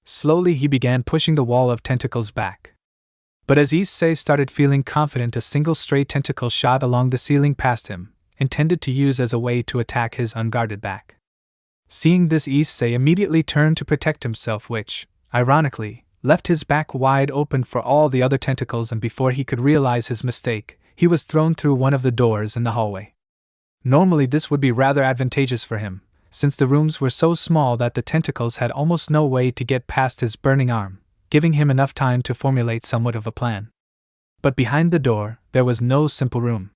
Slowly he began pushing the wall of tentacles back. But as Issei started feeling confident, a single stray tentacle shot along the ceiling past him, intended to use as a way to attack his unguarded back. Seeing this, Issei immediately turned to protect himself, which, ironically, left his back wide open for all the other tentacles, and before he could realize his mistake, he was thrown through one of the doors in the hallway. Normally this would be rather advantageous for him, since the rooms were so small that the tentacles had almost no way to get past his burning arm, giving him enough time to formulate somewhat of a plan. But behind the door, there was no simple room.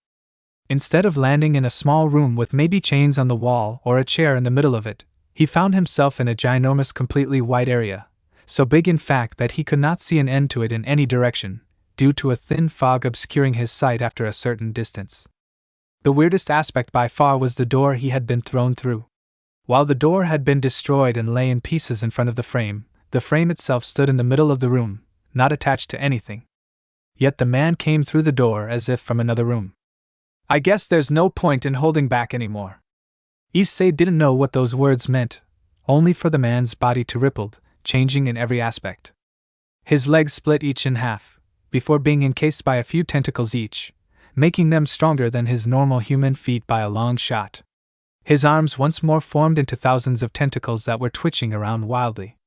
Instead of landing in a small room with maybe chains on the wall or a chair in the middle of it, he found himself in a ginormous completely white area, so big in fact that he could not see an end to it in any direction, due to a thin fog obscuring his sight after a certain distance. The weirdest aspect by far was the door he had been thrown through. While the door had been destroyed and lay in pieces in front of the frame itself stood in the middle of the room, not attached to anything. Yet the man came through the door as if from another room. "I guess there's no point in holding back anymore." Issei didn't know what those words meant, only for the man's body to rippled, changing in every aspect. His legs split each in half, before being encased by a few tentacles each, making them stronger than his normal human feet by a long shot. His arms once more formed into thousands of tentacles that were twitching around wildly.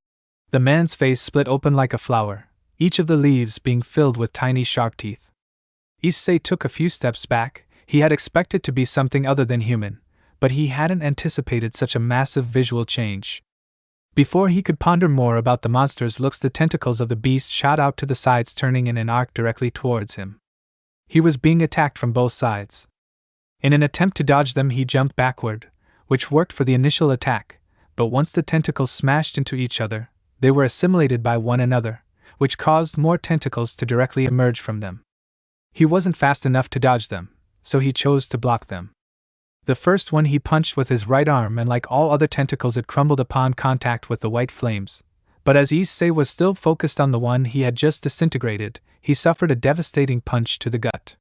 The man's face split open like a flower, each of the leaves being filled with tiny sharp teeth. Issei took a few steps back. He had expected to be something other than human, but he hadn't anticipated such a massive visual change. Before he could ponder more about the monster's looks, the tentacles of the beast shot out to the sides, turning in an arc directly towards him. He was being attacked from both sides. In an attempt to dodge them, he jumped backward, which worked for the initial attack, but once the tentacles smashed into each other, they were assimilated by one another, which caused more tentacles to directly emerge from them. He wasn't fast enough to dodge them, so he chose to block them. The first one he punched with his right arm, and like all other tentacles it crumbled upon contact with the white flames, but as Issei was still focused on the one he had just disintegrated, he suffered a devastating punch to the gut.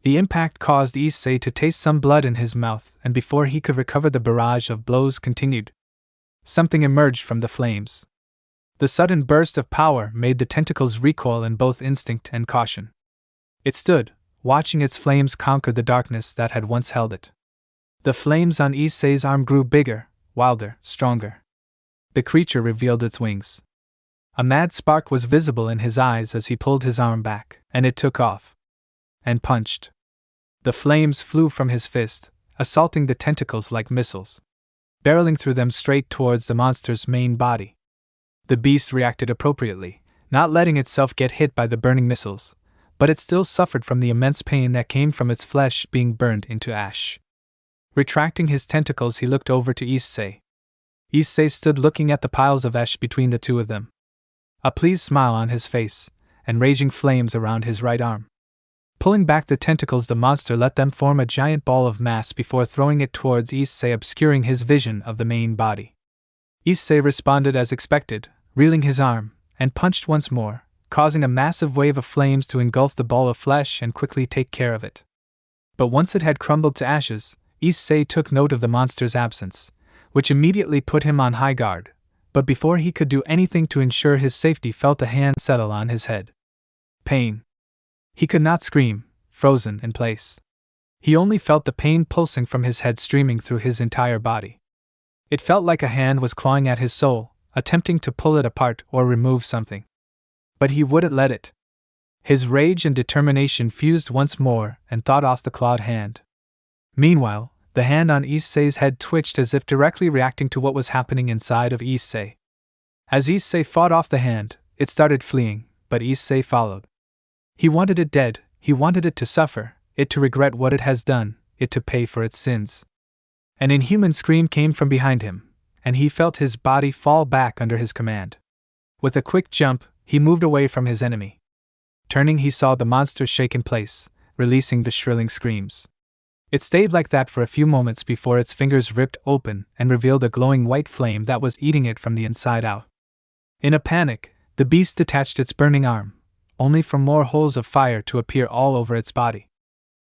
The impact caused Issei to taste some blood in his mouth, and before he could recover, the barrage of blows continued. Something emerged from the flames. The sudden burst of power made the tentacles recoil in both instinct and caution. It stood, watching its flames conquer the darkness that had once held it. The flames on Issei's arm grew bigger, wilder, stronger. The creature revealed its wings. A mad spark was visible in his eyes as he pulled his arm back, and it took off. And punched. The flames flew from his fist, assaulting the tentacles like missiles, barreling through them straight towards the monster's main body. The beast reacted appropriately, not letting itself get hit by the burning missiles, but it still suffered from the immense pain that came from its flesh being burned into ash. Retracting his tentacles, he looked over to Issei. Issei stood looking at the piles of ash between the two of them, a pleased smile on his face, and raging flames around his right arm. Pulling back the tentacles, the monster let them form a giant ball of mass before throwing it towards Issei, obscuring his vision of the main body. Issei responded as expected, reeling his arm, and punched once more, causing a massive wave of flames to engulf the ball of flesh and quickly take care of it. But once it had crumbled to ashes, Issei took note of the monster's absence, which immediately put him on high guard, but before he could do anything to ensure his safety, felt a hand settle on his head. Pain. He could not scream, frozen in place. He only felt the pain pulsing from his head, streaming through his entire body. It felt like a hand was clawing at his soul, attempting to pull it apart or remove something. But he wouldn't let it. His rage and determination fused once more and thawed off the clawed hand. Meanwhile, the hand on Issei's head twitched as if directly reacting to what was happening inside of Issei. As Issei fought off the hand, it started fleeing, but Issei followed. He wanted it dead, he wanted it to suffer, it to regret what it has done, it to pay for its sins. An inhuman scream came from behind him, and he felt his body fall back under his command. With a quick jump, he moved away from his enemy. Turning, he saw the monster shake in place, releasing the shrilling screams. It stayed like that for a few moments before its fingers ripped open and revealed a glowing white flame that was eating it from the inside out. In a panic, the beast detached its burning arm, only for more holes of fire to appear all over its body.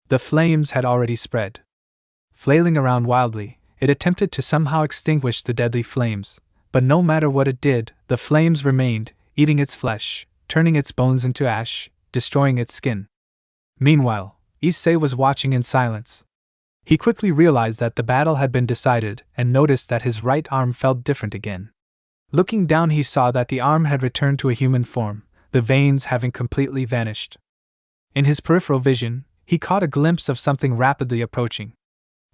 The flames had already spread. Flailing around wildly, it attempted to somehow extinguish the deadly flames, but no matter what it did, the flames remained, eating its flesh, turning its bones into ash, destroying its skin. Meanwhile, Issei was watching in silence. He quickly realized that the battle had been decided and noticed that his right arm felt different again. Looking down, he saw that the arm had returned to a human form, the veins having completely vanished. In his peripheral vision, he caught a glimpse of something rapidly approaching.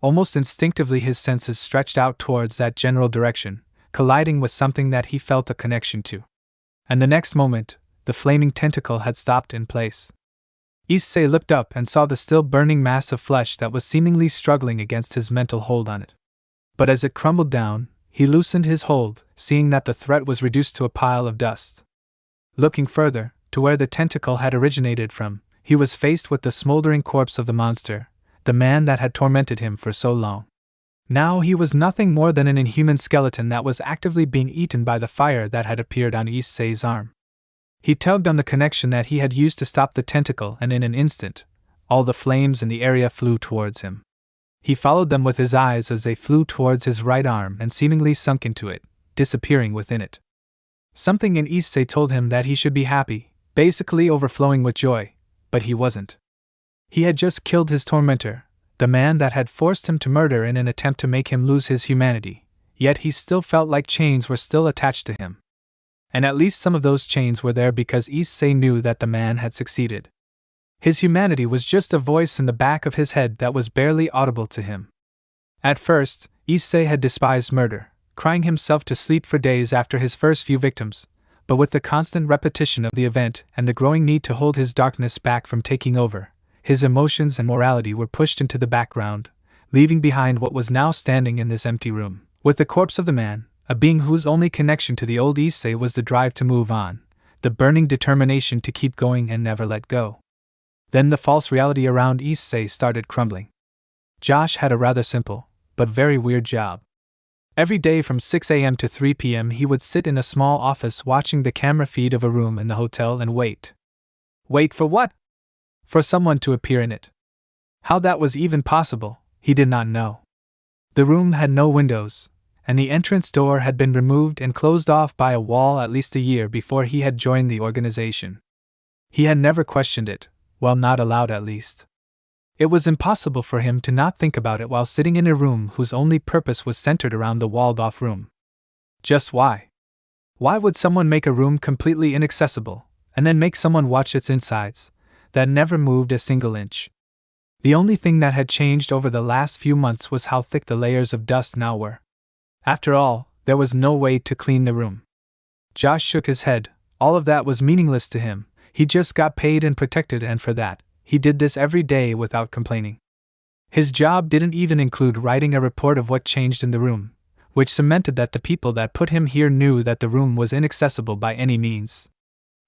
Almost instinctively, his senses stretched out towards that general direction, colliding with something that he felt a connection to. And the next moment, the flaming tentacle had stopped in place. Issei looked up and saw the still burning mass of flesh that was seemingly struggling against his mental hold on it. But as it crumbled down, he loosened his hold, seeing that the threat was reduced to a pile of dust. Looking further, to where the tentacle had originated from, he was faced with the smoldering corpse of the monster, the man that had tormented him for so long. Now he was nothing more than an inhuman skeleton that was actively being eaten by the fire that had appeared on Issei's arm. He tugged on the connection that he had used to stop the tentacle, and in an instant, all the flames in the area flew towards him. He followed them with his eyes as they flew towards his right arm and seemingly sunk into it, disappearing within it. Something in Issei told him that he should be happy, basically overflowing with joy, but he wasn't. He had just killed his tormentor, the man that had forced him to murder in an attempt to make him lose his humanity, yet he still felt like chains were still attached to him. And at least some of those chains were there because Issei knew that the man had succeeded. His humanity was just a voice in the back of his head that was barely audible to him. At first, Issei had despised murder, crying himself to sleep for days after his first few victims, but with the constant repetition of the event and the growing need to hold his darkness back from taking over, his emotions and morality were pushed into the background, leaving behind what was now standing in this empty room, with the corpse of the man, a being whose only connection to the old Issei was the drive to move on, the burning determination to keep going and never let go. Then the false reality around Issei started crumbling. Josh had a rather simple, but very weird job. Every day from 6 a.m. to 3 p.m. he would sit in a small office watching the camera feed of a room in the hotel and wait. Wait for what? For someone to appear in it. How that was even possible, he did not know. The room had no windows, and the entrance door had been removed and closed off by a wall at least a year before he had joined the organization. He had never questioned it, well, not aloud at least. It was impossible for him to not think about it while sitting in a room whose only purpose was centered around the walled-off room. Just why? Why would someone make a room completely inaccessible, and then make someone watch its insides, that never moved a single inch? The only thing that had changed over the last few months was how thick the layers of dust now were. After all, there was no way to clean the room. Josh shook his head. All of that was meaningless to him. He just got paid and protected, and for that, he did this every day without complaining. His job didn't even include writing a report of what changed in the room, which cemented that the people that put him here knew that the room was inaccessible by any means.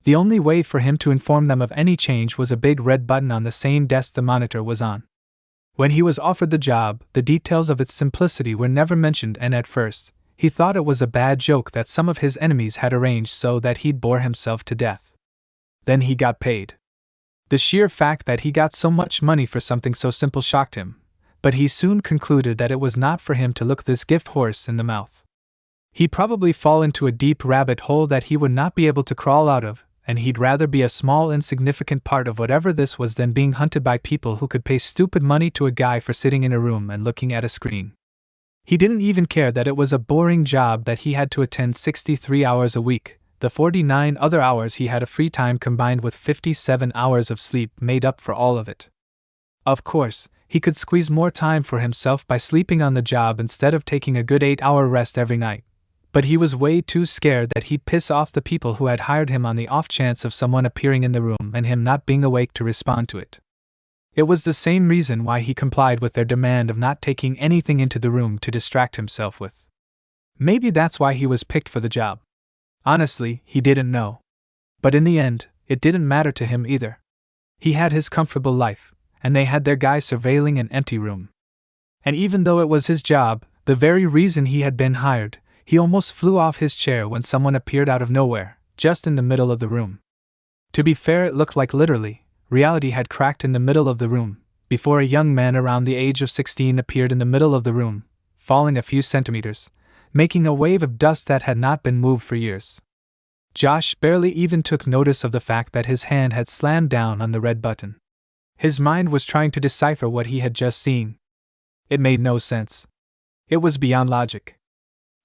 The only way for him to inform them of any change was a big red button on the same desk the monitor was on. When he was offered the job, the details of its simplicity were never mentioned, and at first, he thought it was a bad joke that some of his enemies had arranged so that he'd bore himself to death. Then he got paid. The sheer fact that he got so much money for something so simple shocked him, but he soon concluded that it was not for him to look this gift horse in the mouth. He'd probably fall into a deep rabbit hole that he would not be able to crawl out of, and he'd rather be a small insignificant part of whatever this was than being hunted by people who could pay stupid money to a guy for sitting in a room and looking at a screen. He didn't even care that it was a boring job that he had to attend 63 hours a week. The 49 other hours he had of free time combined with 57 hours of sleep made up for all of it. Of course, he could squeeze more time for himself by sleeping on the job instead of taking a good 8-hour rest every night. But he was way too scared that he'd piss off the people who had hired him on the off chance of someone appearing in the room and him not being awake to respond to it. It was the same reason why he complied with their demand of not taking anything into the room to distract himself with. Maybe that's why he was picked for the job. Honestly, he didn't know. But in the end, it didn't matter to him either. He had his comfortable life, and they had their guy surveilling an empty room. And even though it was his job, the very reason he had been hired, he almost flew off his chair when someone appeared out of nowhere, just in the middle of the room. To be fair, it looked like literally, reality had cracked in the middle of the room, before a young man around the age of 16 appeared in the middle of the room, falling a few centimeters, making a wave of dust that had not been moved for years. Josh barely even took notice of the fact that his hand had slammed down on the red button. His mind was trying to decipher what he had just seen. It made no sense. It was beyond logic.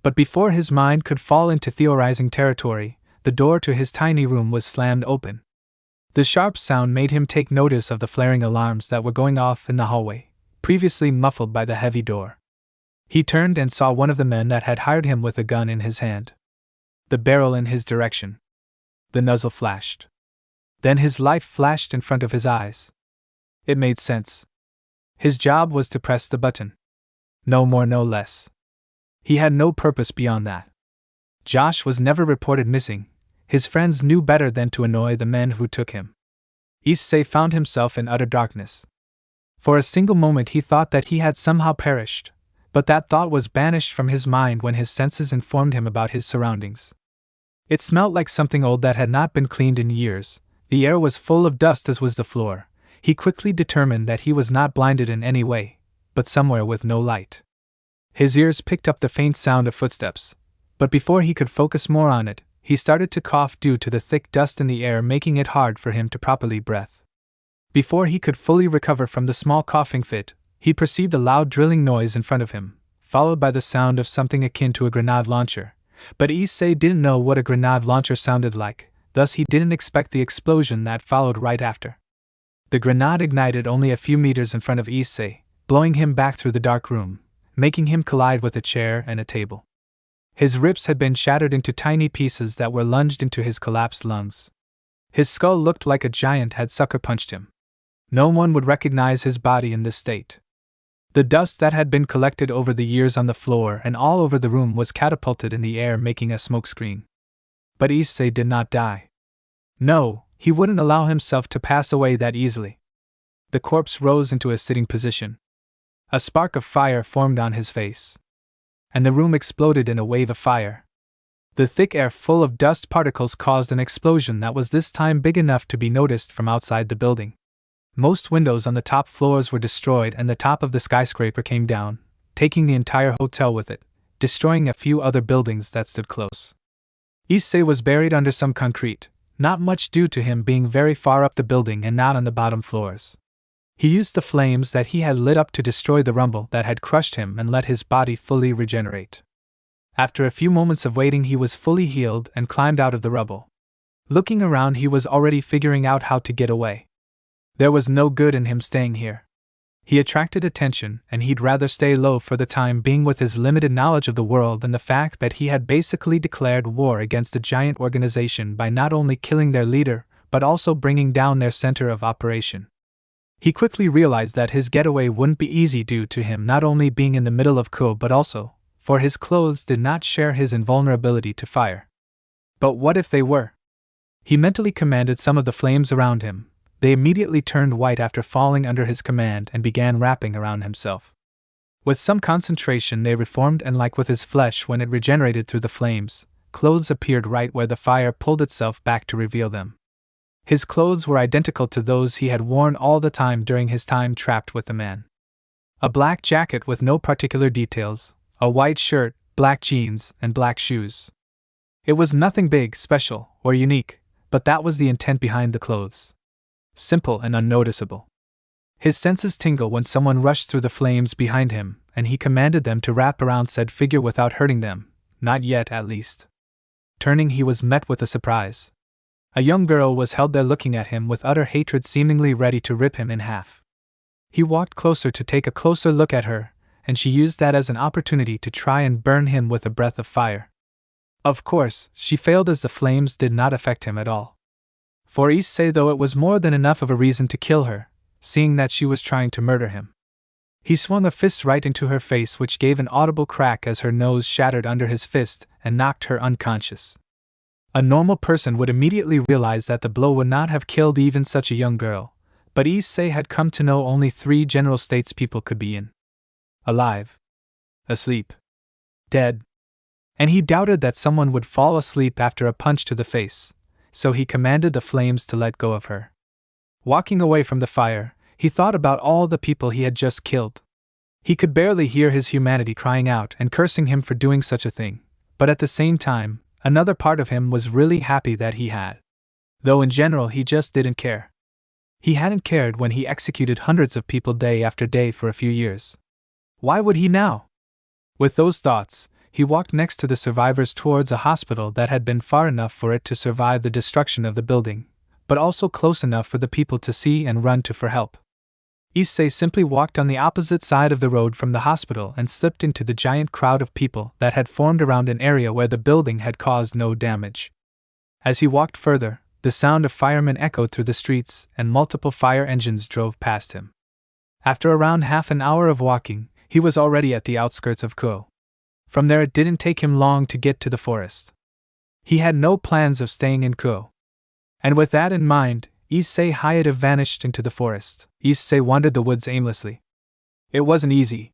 But before his mind could fall into theorizing territory, the door to his tiny room was slammed open. The sharp sound made him take notice of the flaring alarms that were going off in the hallway, previously muffled by the heavy door. He turned and saw one of the men that had hired him with a gun in his hand. The barrel in his direction. The nozzle flashed. Then his life flashed in front of his eyes. It made sense. His job was to press the button. No more, no less. He had no purpose beyond that. Josh was never reported missing. His friends knew better than to annoy the men who took him. Issei found himself in utter darkness. For a single moment he thought that he had somehow perished, but that thought was banished from his mind when his senses informed him about his surroundings. It smelt like something old that had not been cleaned in years. The air was full of dust, as was the floor. He quickly determined that he was not blinded in any way, but somewhere with no light. His ears picked up the faint sound of footsteps, but before he could focus more on it, he started to cough due to the thick dust in the air, making it hard for him to properly breathe. Before he could fully recover from the small coughing fit, he perceived a loud drilling noise in front of him, followed by the sound of something akin to a grenade launcher. But Issei didn't know what a grenade launcher sounded like, thus he didn't expect the explosion that followed right after. The grenade ignited only a few meters in front of Issei, blowing him back through the dark room, making him collide with a chair and a table. His ribs had been shattered into tiny pieces that were lunged into his collapsed lungs. His skull looked like a giant had sucker punched him. No one would recognize his body in this state. The dust that had been collected over the years on the floor and all over the room was catapulted in the air, making a smokescreen. But Issei did not die. No, he wouldn't allow himself to pass away that easily. The corpse rose into a sitting position. A spark of fire formed on his face, and the room exploded in a wave of fire. The thick air full of dust particles caused an explosion that was this time big enough to be noticed from outside the building. Most windows on the top floors were destroyed and the top of the skyscraper came down, taking the entire hotel with it, destroying a few other buildings that stood close. Issei was buried under some concrete, not much due to him being very far up the building and not on the bottom floors. He used the flames that he had lit up to destroy the rumble that had crushed him and let his body fully regenerate. After a few moments of waiting, he was fully healed and climbed out of the rubble. Looking around, he was already figuring out how to get away. There was no good in him staying here. He attracted attention, and he'd rather stay low for the time being with his limited knowledge of the world and the fact that he had basically declared war against a giant organization by not only killing their leader, but also bringing down their center of operation. He quickly realized that his getaway wouldn't be easy due to him not only being in the middle of Ko but also, for his clothes did not share his invulnerability to fire. But what if they were? He mentally commanded some of the flames around him. They immediately turned white after falling under his command and began wrapping around himself. With some concentration they reformed, and like with his flesh when it regenerated through the flames, clothes appeared right where the fire pulled itself back to reveal them. His clothes were identical to those he had worn all the time during his time trapped with the man. A black jacket with no particular details, a white shirt, black jeans, and black shoes. It was nothing big, special, or unique, but that was the intent behind the clothes. Simple and unnoticeable. His senses tingled when someone rushed through the flames behind him, and he commanded them to wrap around said figure without hurting them, not yet at least. Turning, he was met with a surprise. A young girl was held there looking at him with utter hatred, seemingly ready to rip him in half. He walked closer to take a closer look at her, and she used that as an opportunity to try and burn him with a breath of fire. Of course, she failed, as the flames did not affect him at all. For Issei, though, it was more than enough of a reason to kill her, seeing that she was trying to murder him. He swung a fist right into her face, which gave an audible crack as her nose shattered under his fist and knocked her unconscious. A normal person would immediately realize that the blow would not have killed even such a young girl, but Issei had come to know only 3 general states people could be in: alive, asleep, dead. And he doubted that someone would fall asleep after a punch to the face, so he commanded the flames to let go of her. Walking away from the fire, he thought about all the people he had just killed. He could barely hear his humanity crying out and cursing him for doing such a thing, but at the same time, another part of him was really happy that he had. Though in general he just didn't care. He hadn't cared when he executed hundreds of people day after day for a few years. Why would he now? With those thoughts, he walked next to the survivors towards a hospital that had been far enough for it to survive the destruction of the building, but also close enough for the people to see and run to for help. Issei simply walked on the opposite side of the road from the hospital and slipped into the giant crowd of people that had formed around an area where the building had caused no damage. As he walked further, the sound of firemen echoed through the streets and multiple fire engines drove past him. After around half an hour of walking, he was already at the outskirts of Kuo. From there it didn't take him long to get to the forest. He had no plans of staying in Kuo. And with that in mind, Issei Hayate vanished into the forest. Issei wandered the woods aimlessly. It wasn't easy.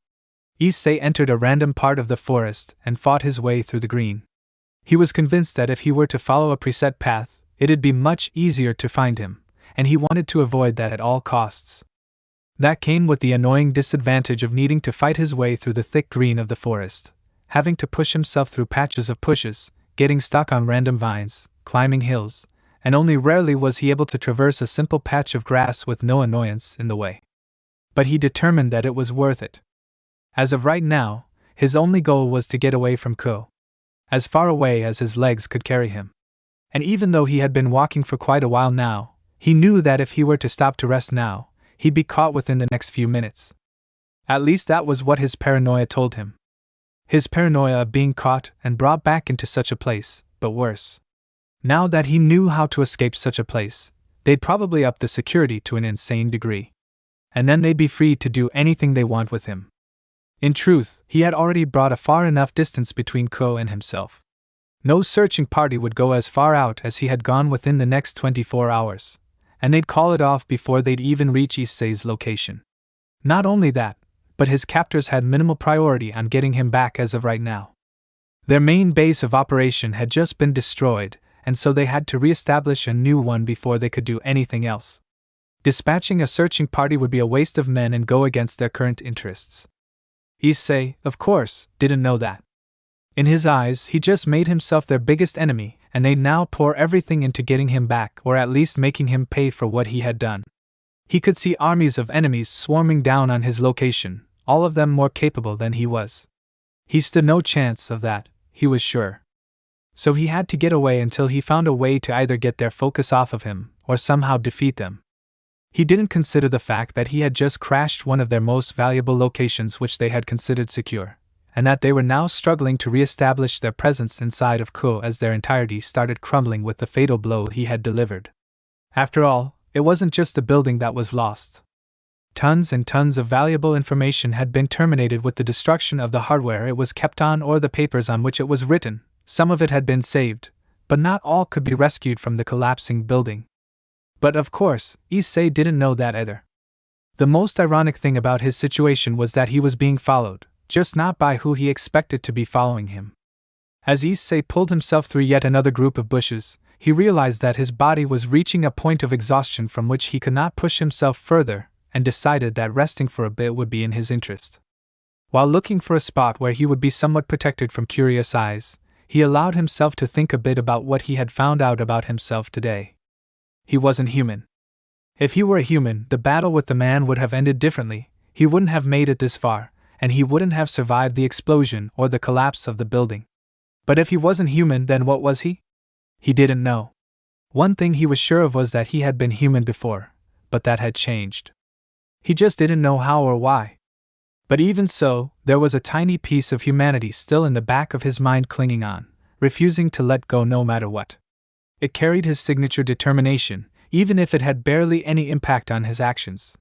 Issei entered a random part of the forest and fought his way through the green. He was convinced that if he were to follow a preset path, it'd be much easier to find him, and he wanted to avoid that at all costs. That came with the annoying disadvantage of needing to fight his way through the thick green of the forest, having to push himself through patches of bushes, getting stuck on random vines, climbing hills, and only rarely was he able to traverse a simple patch of grass with no annoyance in the way. But he determined that it was worth it. As of right now, his only goal was to get away from Kuo, as far away as his legs could carry him. And even though he had been walking for quite a while now, he knew that if he were to stop to rest now, he'd be caught within the next few minutes. At least that was what his paranoia told him. His paranoia of being caught and brought back into such a place, but worse. Now that he knew how to escape such a place, they'd probably up the security to an insane degree. And then they'd be free to do anything they want with him. In truth, he had already brought a far enough distance between Kuo and himself. No searching party would go as far out as he had gone within the next 24 hours, and they'd call it off before they'd even reach Issei's location. Not only that, but his captors had minimal priority on getting him back as of right now. Their main base of operation had just been destroyed, and so they had to re-establish a new one before they could do anything else. Dispatching a searching party would be a waste of men and go against their current interests. Issei, of course, didn't know that. In his eyes, he just made himself their biggest enemy, and they'd now pour everything into getting him back, or at least making him pay for what he had done. He could see armies of enemies swarming down on his location, all of them more capable than he was. He stood no chance of that, he was sure. So he had to get away until he found a way to either get their focus off of him, or somehow defeat them. He didn't consider the fact that he had just crashed one of their most valuable locations which they had considered secure, and that they were now struggling to re-establish their presence inside of Kuo as their entirety started crumbling with the fatal blow he had delivered. After all, it wasn't just the building that was lost. Tons and tons of valuable information had been terminated with the destruction of the hardware it was kept on or the papers on which it was written. Some of it had been saved, but not all could be rescued from the collapsing building. But of course, Issei didn't know that either. The most ironic thing about his situation was that he was being followed, just not by who he expected to be following him. As Issei pulled himself through yet another group of bushes, he realized that his body was reaching a point of exhaustion from which he could not push himself further, and decided that resting for a bit would be in his interest. While looking for a spot where he would be somewhat protected from curious eyes, he allowed himself to think a bit about what he had found out about himself today. He wasn't human. If he were a human, the battle with the man would have ended differently, he wouldn't have made it this far, and he wouldn't have survived the explosion or the collapse of the building. But if he wasn't human, then what was he? He didn't know. One thing he was sure of was that he had been human before, but that had changed. He just didn't know how or why. But even so, there was a tiny piece of humanity still in the back of his mind clinging on, refusing to let go no matter what. It carried his signature determination, even if it had barely any impact on his actions.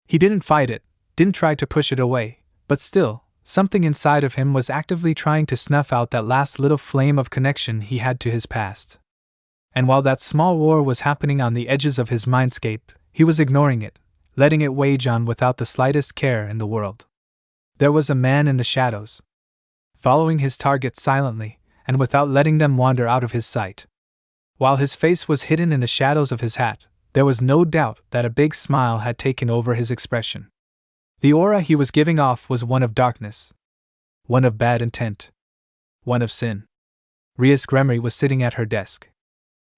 He didn't fight it, didn't try to push it away, but still, something inside of him was actively trying to snuff out that last little flame of connection he had to his past. And while that small war was happening on the edges of his mindscape, he was ignoring it, letting it wage on without the slightest care in the world. There was a man in the shadows, following his target silently, and without letting them wander out of his sight. While his face was hidden in the shadows of his hat, there was no doubt that a big smile had taken over his expression. The aura he was giving off was one of darkness, one of bad intent, one of sin. Rias Gremery was sitting at her desk.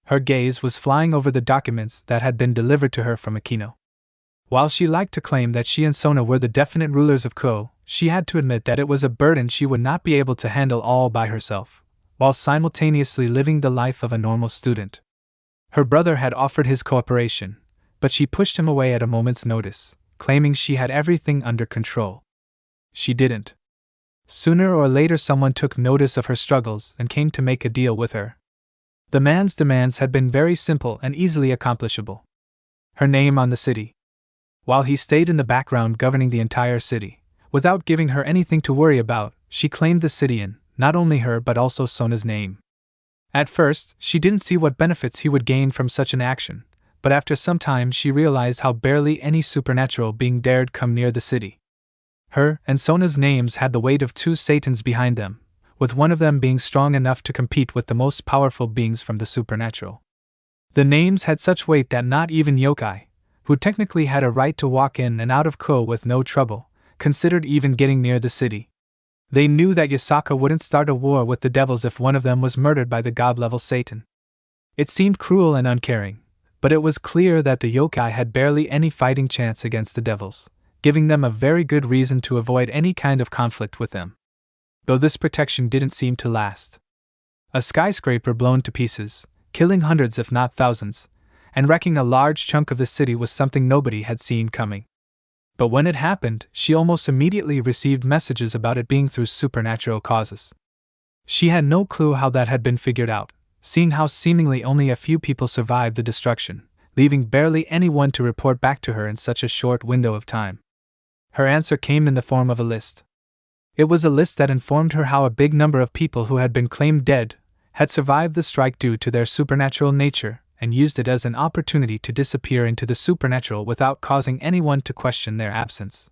Her gaze was flying over the documents that had been delivered to her from Aquino. While she liked to claim that she and Sona were the definite rulers of Kuo, she had to admit that it was a burden she would not be able to handle all by herself, while simultaneously living the life of a normal student. Her brother had offered his cooperation, but she pushed him away at a moment's notice, claiming she had everything under control. She didn't. Sooner or later someone took notice of her struggles and came to make a deal with her. The man's demands had been very simple and easily accomplishable. Her name on the city. While he stayed in the background governing the entire city, without giving her anything to worry about, she claimed the city in, not only her but also Sona's name. At first, she didn't see what benefits he would gain from such an action, but after some time she realized how barely any supernatural being dared come near the city. Her and Sona's names had the weight of two Satans behind them, with one of them being strong enough to compete with the most powerful beings from the supernatural. The names had such weight that not even yokai, who technically had a right to walk in and out of Ko with no trouble, considered even getting near the city. They knew that Yasaka wouldn't start a war with the devils if one of them was murdered by the god-level Satan. It seemed cruel and uncaring, but it was clear that the yokai had barely any fighting chance against the devils, giving them a very good reason to avoid any kind of conflict with them. Though this protection didn't seem to last. A skyscraper blown to pieces, killing hundreds if not thousands, and wrecking a large chunk of the city was something nobody had seen coming. But when it happened, she almost immediately received messages about it being through supernatural causes. She had no clue how that had been figured out, seeing how seemingly only a few people survived the destruction, leaving barely anyone to report back to her in such a short window of time. Her answer came in the form of a list. It was a list that informed her how a big number of people who had been claimed dead had survived the strike due to their supernatural nature, and used it as an opportunity to disappear into the supernatural without causing anyone to question their absence.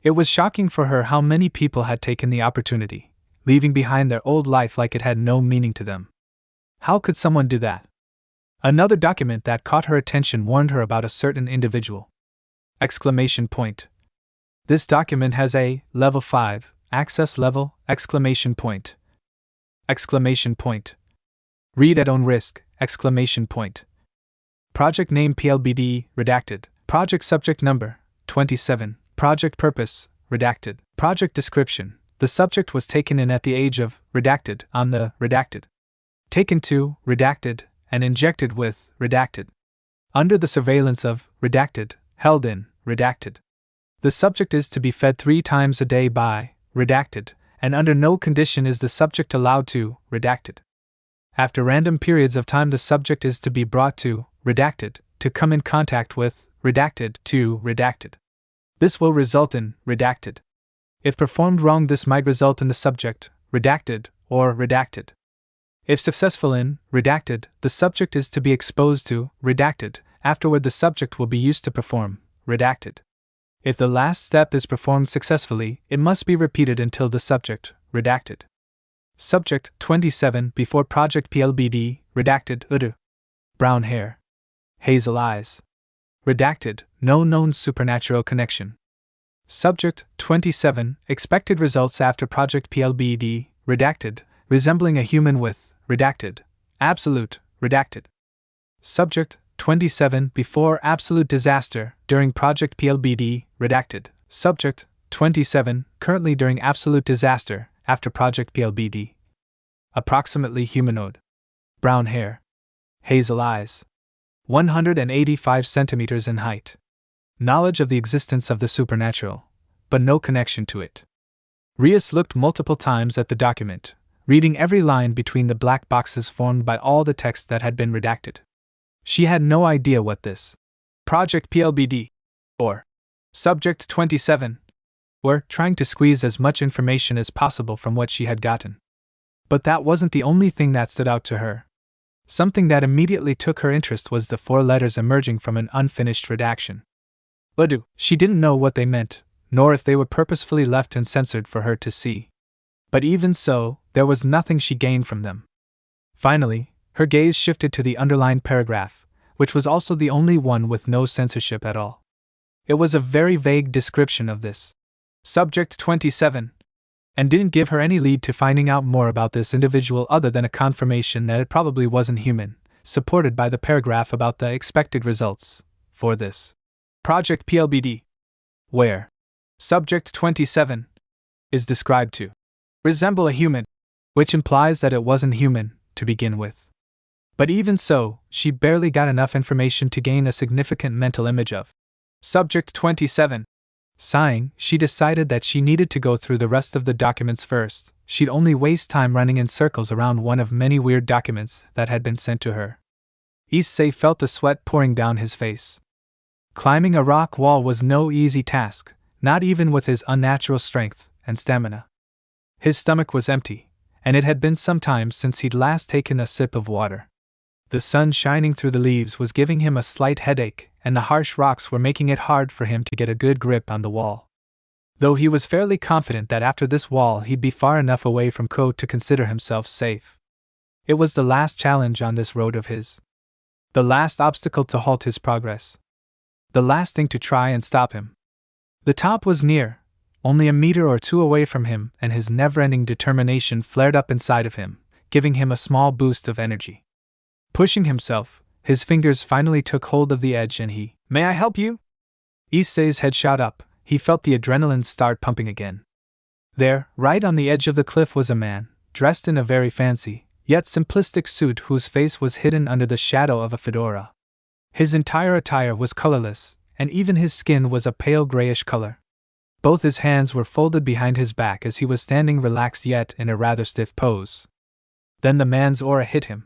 It was shocking for her how many people had taken the opportunity, leaving behind their old life like it had no meaning to them. How could someone do that? Another document that caught her attention warned her about a certain individual. Exclamation point. This document has a level 5 access level exclamation point. Exclamation point. Read at own risk, exclamation point. Project name PLBD, redacted. Project subject number, 27. Project purpose, redacted. Project description. The subject was taken in at the age of, redacted, on the, redacted. Taken to, redacted, and injected with, redacted. Under the surveillance of, redacted, held in, redacted. The subject is to be fed 3 times a day by, redacted, and under no condition is the subject allowed to, redacted. After random periods of time the subject is to be brought to, redacted, to come in contact with, redacted, to, redacted. This will result in, redacted. If performed wrong this might result in the subject, redacted, or redacted. If successful in, redacted, the subject is to be exposed to, redacted, afterward the subject will be used to perform, redacted. If the last step is performed successfully, it must be repeated until the subject, redacted. Subject 27 before Project PLBD, redacted, Udu. Brown hair. Hazel eyes. Redacted, no known supernatural connection. Subject 27 expected results after Project PLBD, redacted, resembling a human with, redacted, absolute, redacted. Subject 27 before absolute disaster, during Project PLBD, redacted. Subject 27 currently during absolute disaster, after Project PLBD. Approximately humanoid. Brown hair. Hazel eyes. 185 centimeters in height. Knowledge of the existence of the supernatural, but no connection to it. Rias looked multiple times at the document, reading every line between the black boxes formed by all the text that had been redacted. She had no idea what this Project PLBD, or Subject 27, were trying to squeeze as much information as possible from what she had gotten. But that wasn't the only thing that stood out to her. Something that immediately took her interest was the 4 letters emerging from an unfinished redaction. Udu. She didn't know what they meant, nor if they were purposefully left uncensored for her to see. But even so, there was nothing she gained from them. Finally, her gaze shifted to the underlined paragraph, which was also the only one with no censorship at all. It was a very vague description of this Subject 27, and didn't give her any lead to finding out more about this individual other than a confirmation that it probably wasn't human, supported by the paragraph about the expected results for this Project PLBD, where Subject 27 is described to resemble a human, which implies that it wasn't human to begin with. But even so, she barely got enough information to gain a significant mental image of Subject 27, Sighing, she decided that she needed to go through the rest of the documents first. She'd only waste time running in circles around one of many weird documents that had been sent to her. Issei felt the sweat pouring down his face. Climbing a rock wall was no easy task, not even with his unnatural strength and stamina. His stomach was empty, and it had been some time since he'd last taken a sip of water. The sun shining through the leaves was giving him a slight headache, and the harsh rocks were making it hard for him to get a good grip on the wall. Though he was fairly confident that after this wall he'd be far enough away from Ko to consider himself safe. It was the last challenge on this road of his. The last obstacle to halt his progress. The last thing to try and stop him. The top was near, only a meter or two away from him, and his never-ending determination flared up inside of him, giving him a small boost of energy. Pushing himself, his fingers finally took hold of the edge and he, "May I help you?" Issei's head shot up, he felt the adrenaline start pumping again. There, right on the edge of the cliff was a man, dressed in a very fancy, yet simplistic suit whose face was hidden under the shadow of a fedora. His entire attire was colorless, and even his skin was a pale grayish color. Both his hands were folded behind his back as he was standing relaxed yet in a rather stiff pose. Then the man's aura hit him.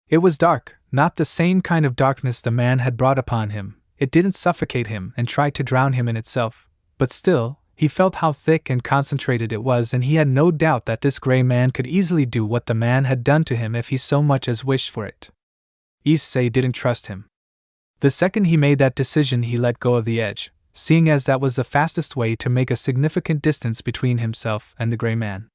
It was dark, not the same kind of darkness the man had brought upon him. It didn't suffocate him and try to drown him in itself, but still, he felt how thick and concentrated it was, and he had no doubt that this gray man could easily do what the man had done to him if he so much as wished for it. Issei didn't trust him. The second he made that decision, he let go of the edge, seeing as that was the fastest way to make a significant distance between himself and the gray man.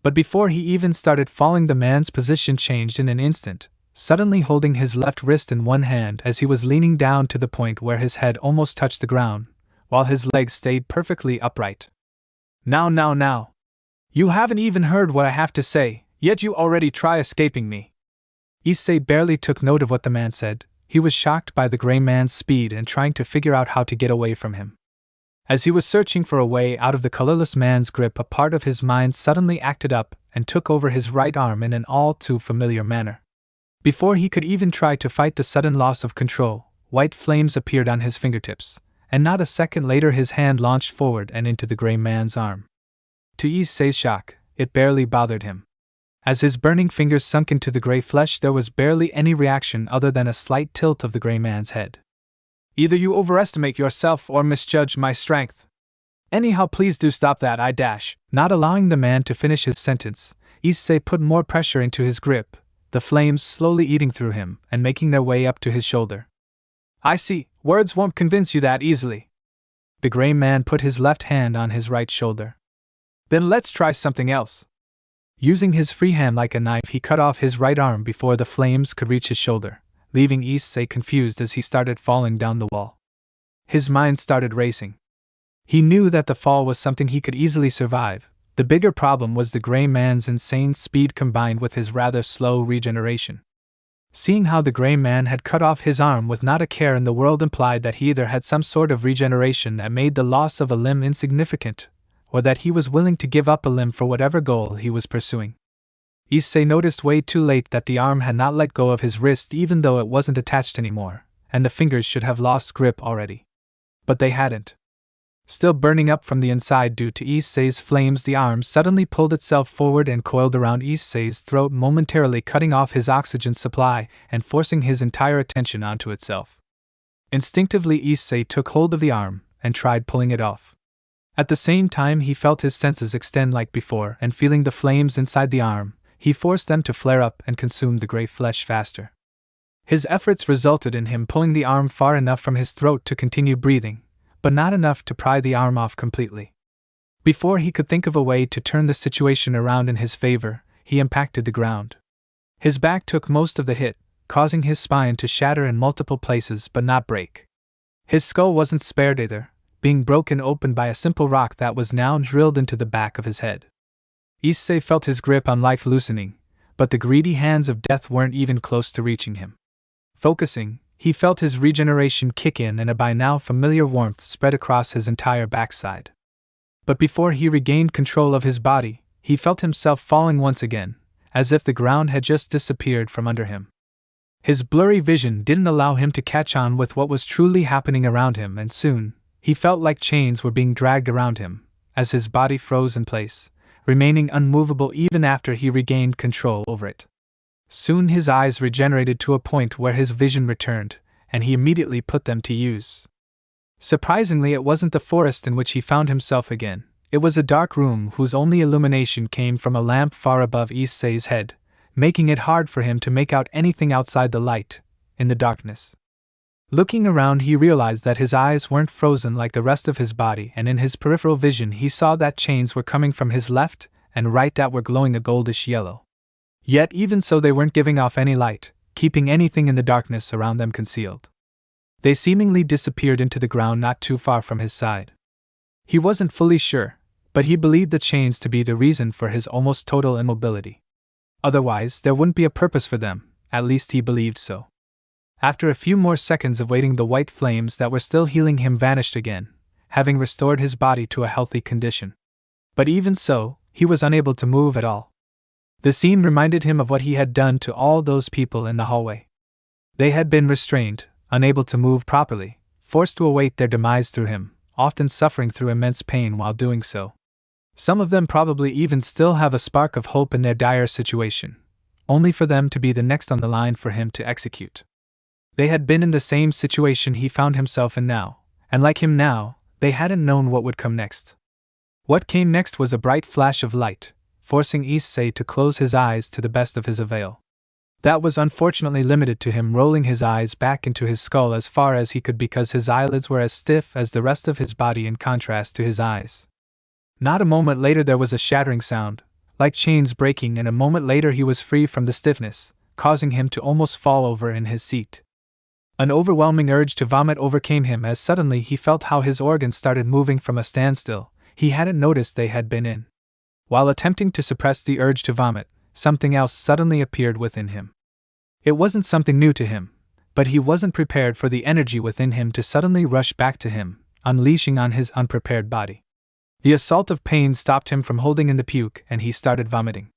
But before he even started falling, the man's position changed in an instant, suddenly holding his left wrist in one hand as he was leaning down to the point where his head almost touched the ground, while his legs stayed perfectly upright. Now. You haven't even heard what I have to say, yet you already try escaping me." Issei barely took note of what the man said. He was shocked by the gray man's speed and trying to figure out how to get away from him. As he was searching for a way out of the colorless man's grip, a part of his mind suddenly acted up and took over his right arm in an all too familiar manner. Before he could even try to fight the sudden loss of control, white flames appeared on his fingertips, and not a second later his hand launched forward and into the gray man's arm. To Issei's shock, it barely bothered him. As his burning fingers sunk into the gray flesh, there was barely any reaction other than a slight tilt of the gray man's head. "Either you overestimate yourself or misjudge my strength. Anyhow, please do stop that, I dash." Not allowing the man to finish his sentence, Issei put more pressure into his grip, the flames slowly eating through him and making their way up to his shoulder. "I see, words won't convince you that easily." The gray man put his left hand on his right shoulder. "Then let's try something else." Using his free hand like a knife, he cut off his right arm before the flames could reach his shoulder, leaving Issei confused as he started falling down the wall. His mind started racing. He knew that the fall was something he could easily survive. The bigger problem was the gray man's insane speed combined with his rather slow regeneration. Seeing how the gray man had cut off his arm with not a care in the world implied that he either had some sort of regeneration that made the loss of a limb insignificant, or that he was willing to give up a limb for whatever goal he was pursuing. Issei noticed way too late that the arm had not let go of his wrist even though it wasn't attached anymore, and the fingers should have lost grip already. But they hadn't. Still burning up from the inside due to Issei's flames, the arm suddenly pulled itself forward and coiled around Issei's throat, momentarily cutting off his oxygen supply and forcing his entire attention onto itself. Instinctively, Issei took hold of the arm and tried pulling it off. At the same time, he felt his senses extend like before, and feeling the flames inside the arm, he forced them to flare up and consume the gray flesh faster. His efforts resulted in him pulling the arm far enough from his throat to continue breathing, but not enough to pry the arm off completely. Before he could think of a way to turn the situation around in his favor, he impacted the ground. His back took most of the hit, causing his spine to shatter in multiple places but not break. His skull wasn't spared either, being broken open by a simple rock that was now drilled into the back of his head. Issei felt his grip on life loosening, but the greedy hands of death weren't even close to reaching him. Focusing, he felt his regeneration kick in and a by now familiar warmth spread across his entire backside. But before he regained control of his body, he felt himself falling once again, as if the ground had just disappeared from under him. His blurry vision didn't allow him to catch on with what was truly happening around him, and soon, He felt like chains were being dragged around him, as his body froze in place, remaining unmovable even after he regained control over it. Soon his eyes regenerated to a point where his vision returned, and he immediately put them to use. Surprisingly, it wasn't the forest in which he found himself again. It was a dark room whose only illumination came from a lamp far above Issei's head, making it hard for him to make out anything outside the light, in the darkness. Looking around, he realized that his eyes weren't frozen like the rest of his body, and in his peripheral vision he saw that chains were coming from his left and right that were glowing a goldish yellow. Yet even so, they weren't giving off any light, keeping anything in the darkness around them concealed. They seemingly disappeared into the ground not too far from his side. He wasn't fully sure, but he believed the chains to be the reason for his almost total immobility. Otherwise, there wouldn't be a purpose for them, at least he believed so. After a few more seconds of waiting, the white flames that were still healing him vanished again, having restored his body to a healthy condition. But even so, he was unable to move at all. The scene reminded him of what he had done to all those people in the hallway. They had been restrained, unable to move properly, forced to await their demise through him, often suffering through immense pain while doing so. Some of them probably even still have a spark of hope in their dire situation, only for them to be the next on the line for him to execute. They had been in the same situation he found himself in now, and like him now, they hadn't known what would come next. What came next was a bright flash of light, forcing Issei to close his eyes to the best of his avail. That was unfortunately limited to him rolling his eyes back into his skull as far as he could because his eyelids were as stiff as the rest of his body in contrast to his eyes. Not a moment later there was a shattering sound, like chains breaking, and a moment later he was free from the stiffness, causing him to almost fall over in his seat. An overwhelming urge to vomit overcame him as suddenly he felt how his organs started moving from a standstill he hadn't noticed they had been in. While attempting to suppress the urge to vomit, something else suddenly appeared within him. It wasn't something new to him, but he wasn't prepared for the energy within him to suddenly rush back to him, unleashing on his unprepared body. The assault of pain stopped him from holding in the puke, and he started vomiting.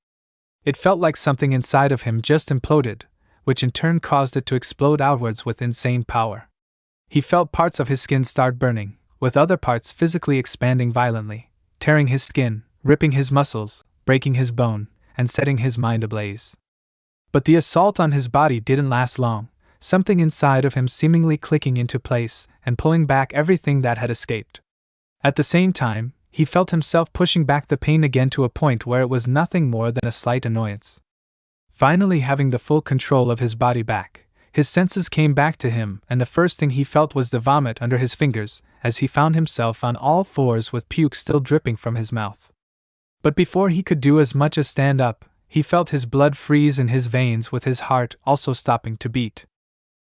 It felt like something inside of him just imploded, which in turn caused it to explode outwards with insane power. He felt parts of his skin start burning, with other parts physically expanding violently, tearing his skin, ripping his muscles, breaking his bone, and setting his mind ablaze. But the assault on his body didn't last long, something inside of him seemingly clicking into place and pulling back everything that had escaped. At the same time, he felt himself pushing back the pain again to a point where it was nothing more than a slight annoyance. Finally, having the full control of his body back, his senses came back to him, and the first thing he felt was the vomit under his fingers as he found himself on all fours with puke still dripping from his mouth. But before he could do as much as stand up, he felt his blood freeze in his veins, with his heart also stopping to beat.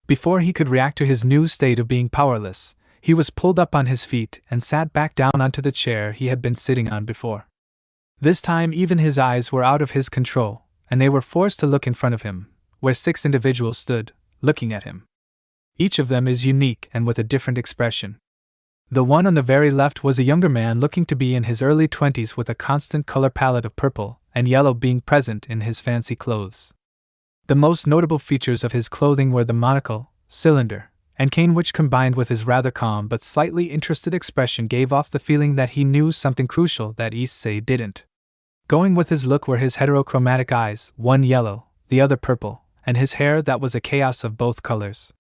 Before he could react to his new state of being powerless, he was pulled up on his feet and sat back down onto the chair he had been sitting on before. This time even his eyes were out of his control, and they were forced to look in front of him, where 6 individuals stood, looking at him. Each of them is unique and with a different expression. The one on the very left was a younger man looking to be in his early 20s, with a constant color palette of purple and yellow being present in his fancy clothes. The most notable features of his clothing were the monocle, cylinder, and cane, which combined with his rather calm but slightly interested expression gave off the feeling that he knew something crucial that Issei didn't. Going with his look were his heterochromatic eyes, one yellow, the other purple, and his hair that was a chaos of both colors.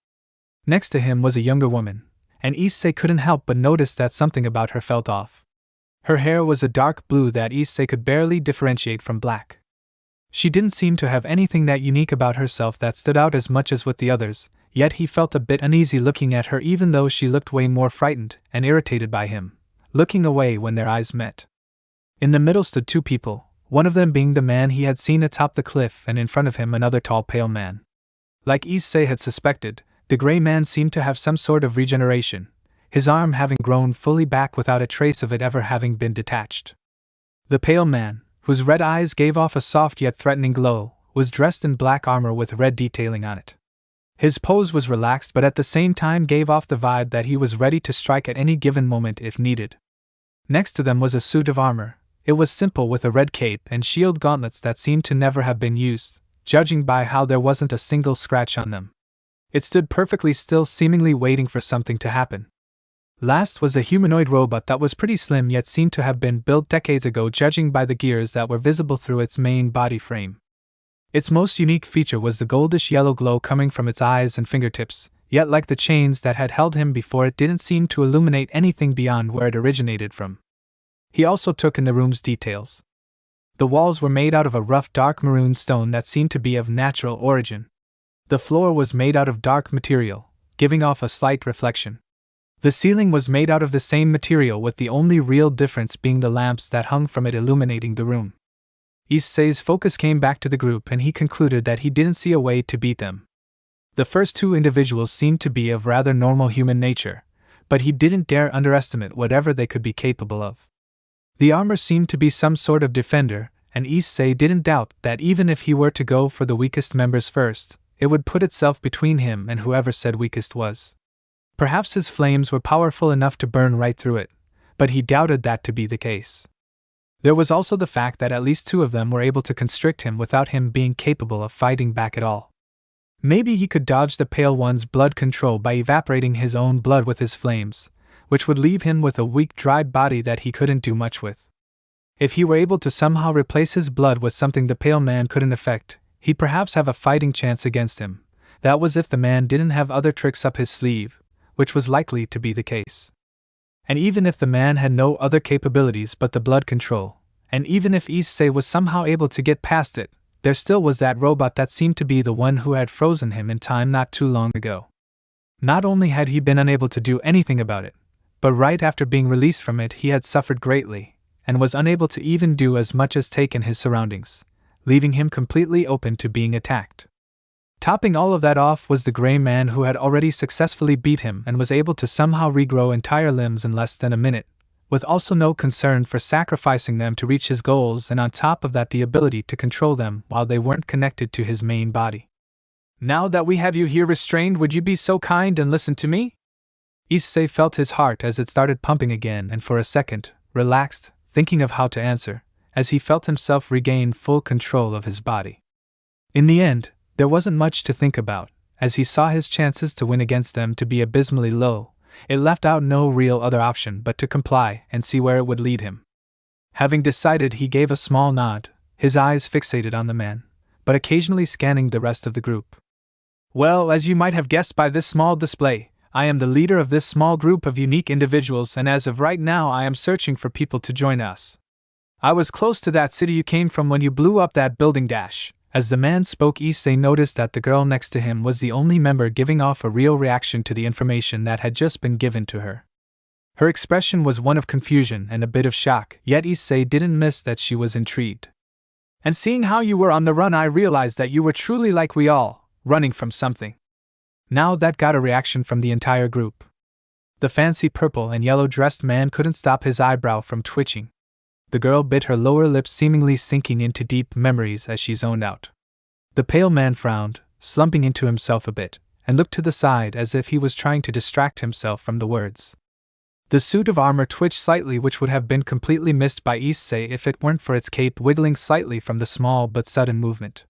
Next to him was a younger woman, and Issei couldn't help but notice that something about her felt off. Her hair was a dark blue that Issei could barely differentiate from black. She didn't seem to have anything that unique about herself that stood out as much as with the others, yet he felt a bit uneasy looking at her, even though she looked way more frightened and irritated by him, looking away when their eyes met. In the middle stood 2 people, one of them being the man he had seen atop the cliff, and in front of him another tall pale man. Like Issei had suspected, the gray man seemed to have some sort of regeneration, his arm having grown fully back without a trace of it ever having been detached. The pale man, whose red eyes gave off a soft yet threatening glow, was dressed in black armor with red detailing on it. His pose was relaxed, but at the same time gave off the vibe that he was ready to strike at any given moment if needed. Next to them was a suit of armor. It was simple, with a red cape and shield gauntlets that seemed to never have been used, judging by how there wasn't a single scratch on them. It stood perfectly still, seemingly waiting for something to happen. Last was a humanoid robot that was pretty slim yet seemed to have been built decades ago judging by the gears that were visible through its main body frame. Its most unique feature was the goldish yellow glow coming from its eyes and fingertips, yet like the chains that had held him before, it didn't seem to illuminate anything beyond where it originated from. He also took in the room's details. The walls were made out of a rough dark maroon stone that seemed to be of natural origin. The floor was made out of dark material, giving off a slight reflection. The ceiling was made out of the same material, with the only real difference being the lamps that hung from it illuminating the room. Issei's focus came back to the group and he concluded that he didn't see a way to beat them. The first two individuals seemed to be of rather normal human nature, but he didn't dare underestimate whatever they could be capable of. The armor seemed to be some sort of defender, and Issei didn't doubt that even if he were to go for the weakest members first, it would put itself between him and whoever said weakest was. Perhaps his flames were powerful enough to burn right through it, but he doubted that to be the case. There was also the fact that at least two of them were able to constrict him without him being capable of fighting back at all. Maybe he could dodge the Pale One's blood control by evaporating his own blood with his flames, which would leave him with a weak, dried body that he couldn't do much with. If he were able to somehow replace his blood with something the Pale Man couldn't affect, he'd perhaps have a fighting chance against him. That was if the man didn't have other tricks up his sleeve, which was likely to be the case. And even if the man had no other capabilities but the blood control, and even if Issei was somehow able to get past it, there still was that robot that seemed to be the one who had frozen him in time not too long ago. Not only had he been unable to do anything about it, but right after being released from it he had suffered greatly, and was unable to even do as much as take in his surroundings, leaving him completely open to being attacked. Topping all of that off was the gray man who had already successfully beat him and was able to somehow regrow entire limbs in less than a minute, with also no concern for sacrificing them to reach his goals, and on top of that the ability to control them while they weren't connected to his main body. "Now that we have you here restrained, would you be so kind and listen to me?" Issei felt his heart as it started pumping again and for a second, relaxed, thinking of how to answer, as he felt himself regain full control of his body. In the end, there wasn't much to think about, as he saw his chances to win against them to be abysmally low. It left out no real other option but to comply and see where it would lead him. Having decided, he gave a small nod, his eyes fixated on the man, but occasionally scanning the rest of the group. "Well, as you might have guessed by this small display, I am the leader of this small group of unique individuals, and as of right now I am searching for people to join us. I was close to that city you came from when you blew up that building dash." As the man spoke, Issei noticed that the girl next to him was the only member giving off a real reaction to the information that had just been given to her. Her expression was one of confusion and a bit of shock, yet Issei didn't miss that she was intrigued. "And seeing how you were on the run, I realized that you were truly like we all, running from something." Now that got a reaction from the entire group. The fancy purple and yellow dressed man couldn't stop his eyebrow from twitching. The girl bit her lower lip, seemingly sinking into deep memories as she zoned out. The pale man frowned, slumping into himself a bit, and looked to the side as if he was trying to distract himself from the words. The suit of armor twitched slightly, which would have been completely missed by Issei if it weren't for its cape wiggling slightly from the small but sudden movement.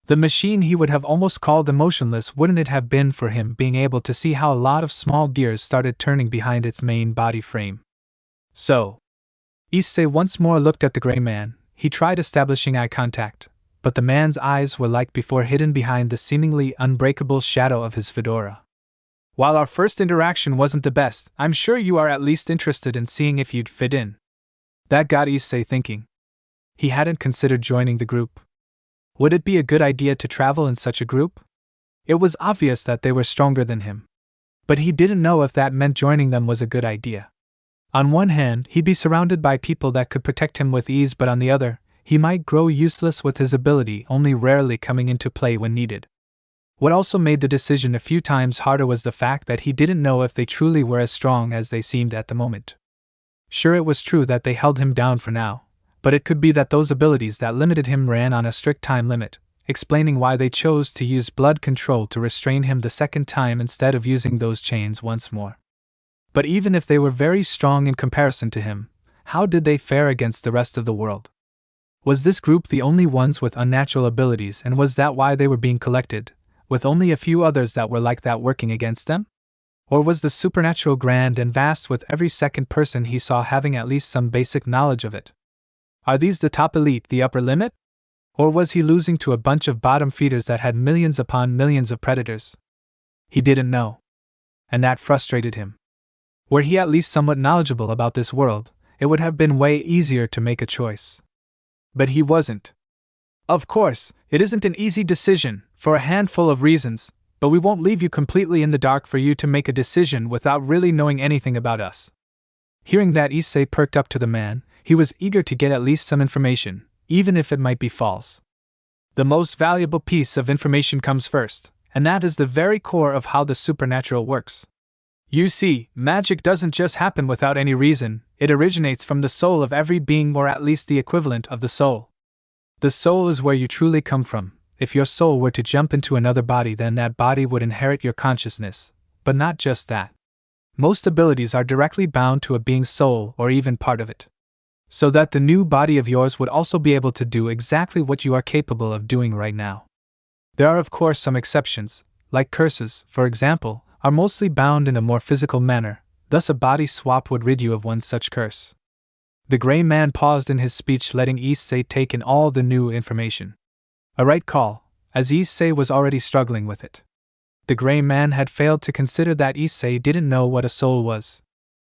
The machine he would have almost called emotionless, wouldn't it have been for him being able to see how a lot of small gears started turning behind its main body frame. "So," Issei once more looked at the gray man. He tried establishing eye contact, but the man's eyes were like before, hidden behind the seemingly unbreakable shadow of his fedora. "While our first interaction wasn't the best, I'm sure you are at least interested in seeing if you'd fit in." That got Issei thinking. He hadn't considered joining the group. Would it be a good idea to travel in such a group? It was obvious that they were stronger than him, but he didn't know if that meant joining them was a good idea. On one hand, he'd be surrounded by people that could protect him with ease, but on the other, he might grow useless with his ability only rarely coming into play when needed. What also made the decision a few times harder was the fact that he didn't know if they truly were as strong as they seemed at the moment. Sure, it was true that they held him down for now, but it could be that those abilities that limited him ran on a strict time limit, explaining why they chose to use blood control to restrain him the second time instead of using those chains once more. But even if they were very strong in comparison to him, how did they fare against the rest of the world? Was this group the only ones with unnatural abilities, and was that why they were being collected, with only a few others that were like that working against them? Or was the supernatural grand and vast with every second person he saw having at least some basic knowledge of it? Are these the top elite, the upper limit? Or was he losing to a bunch of bottom feeders that had millions upon millions of predators? He didn't know. And that frustrated him. Were he at least somewhat knowledgeable about this world, it would have been way easier to make a choice. But he wasn't. Of course, it isn't an easy decision, for a handful of reasons, but we won't leave you completely in the dark for you to make a decision without really knowing anything about us. Hearing that, Issei perked up to the man. He was eager to get at least some information, even if it might be false. The most valuable piece of information comes first, and that is the very core of how the supernatural works. You see, magic doesn't just happen without any reason, it originates from the soul of every being, or at least the equivalent of the soul. The soul is where you truly come from. If your soul were to jump into another body, then that body would inherit your consciousness, but not just that. Most abilities are directly bound to a being's soul or even part of it. So that the new body of yours would also be able to do exactly what you are capable of doing right now. There are of course some exceptions, like curses, for example, are mostly bound in a more physical manner, thus a body swap would rid you of one such curse. The gray man paused in his speech, letting Issei take in all the new information. A right call, as Issei was already struggling with it. The gray man had failed to consider that Issei didn't know what a soul was.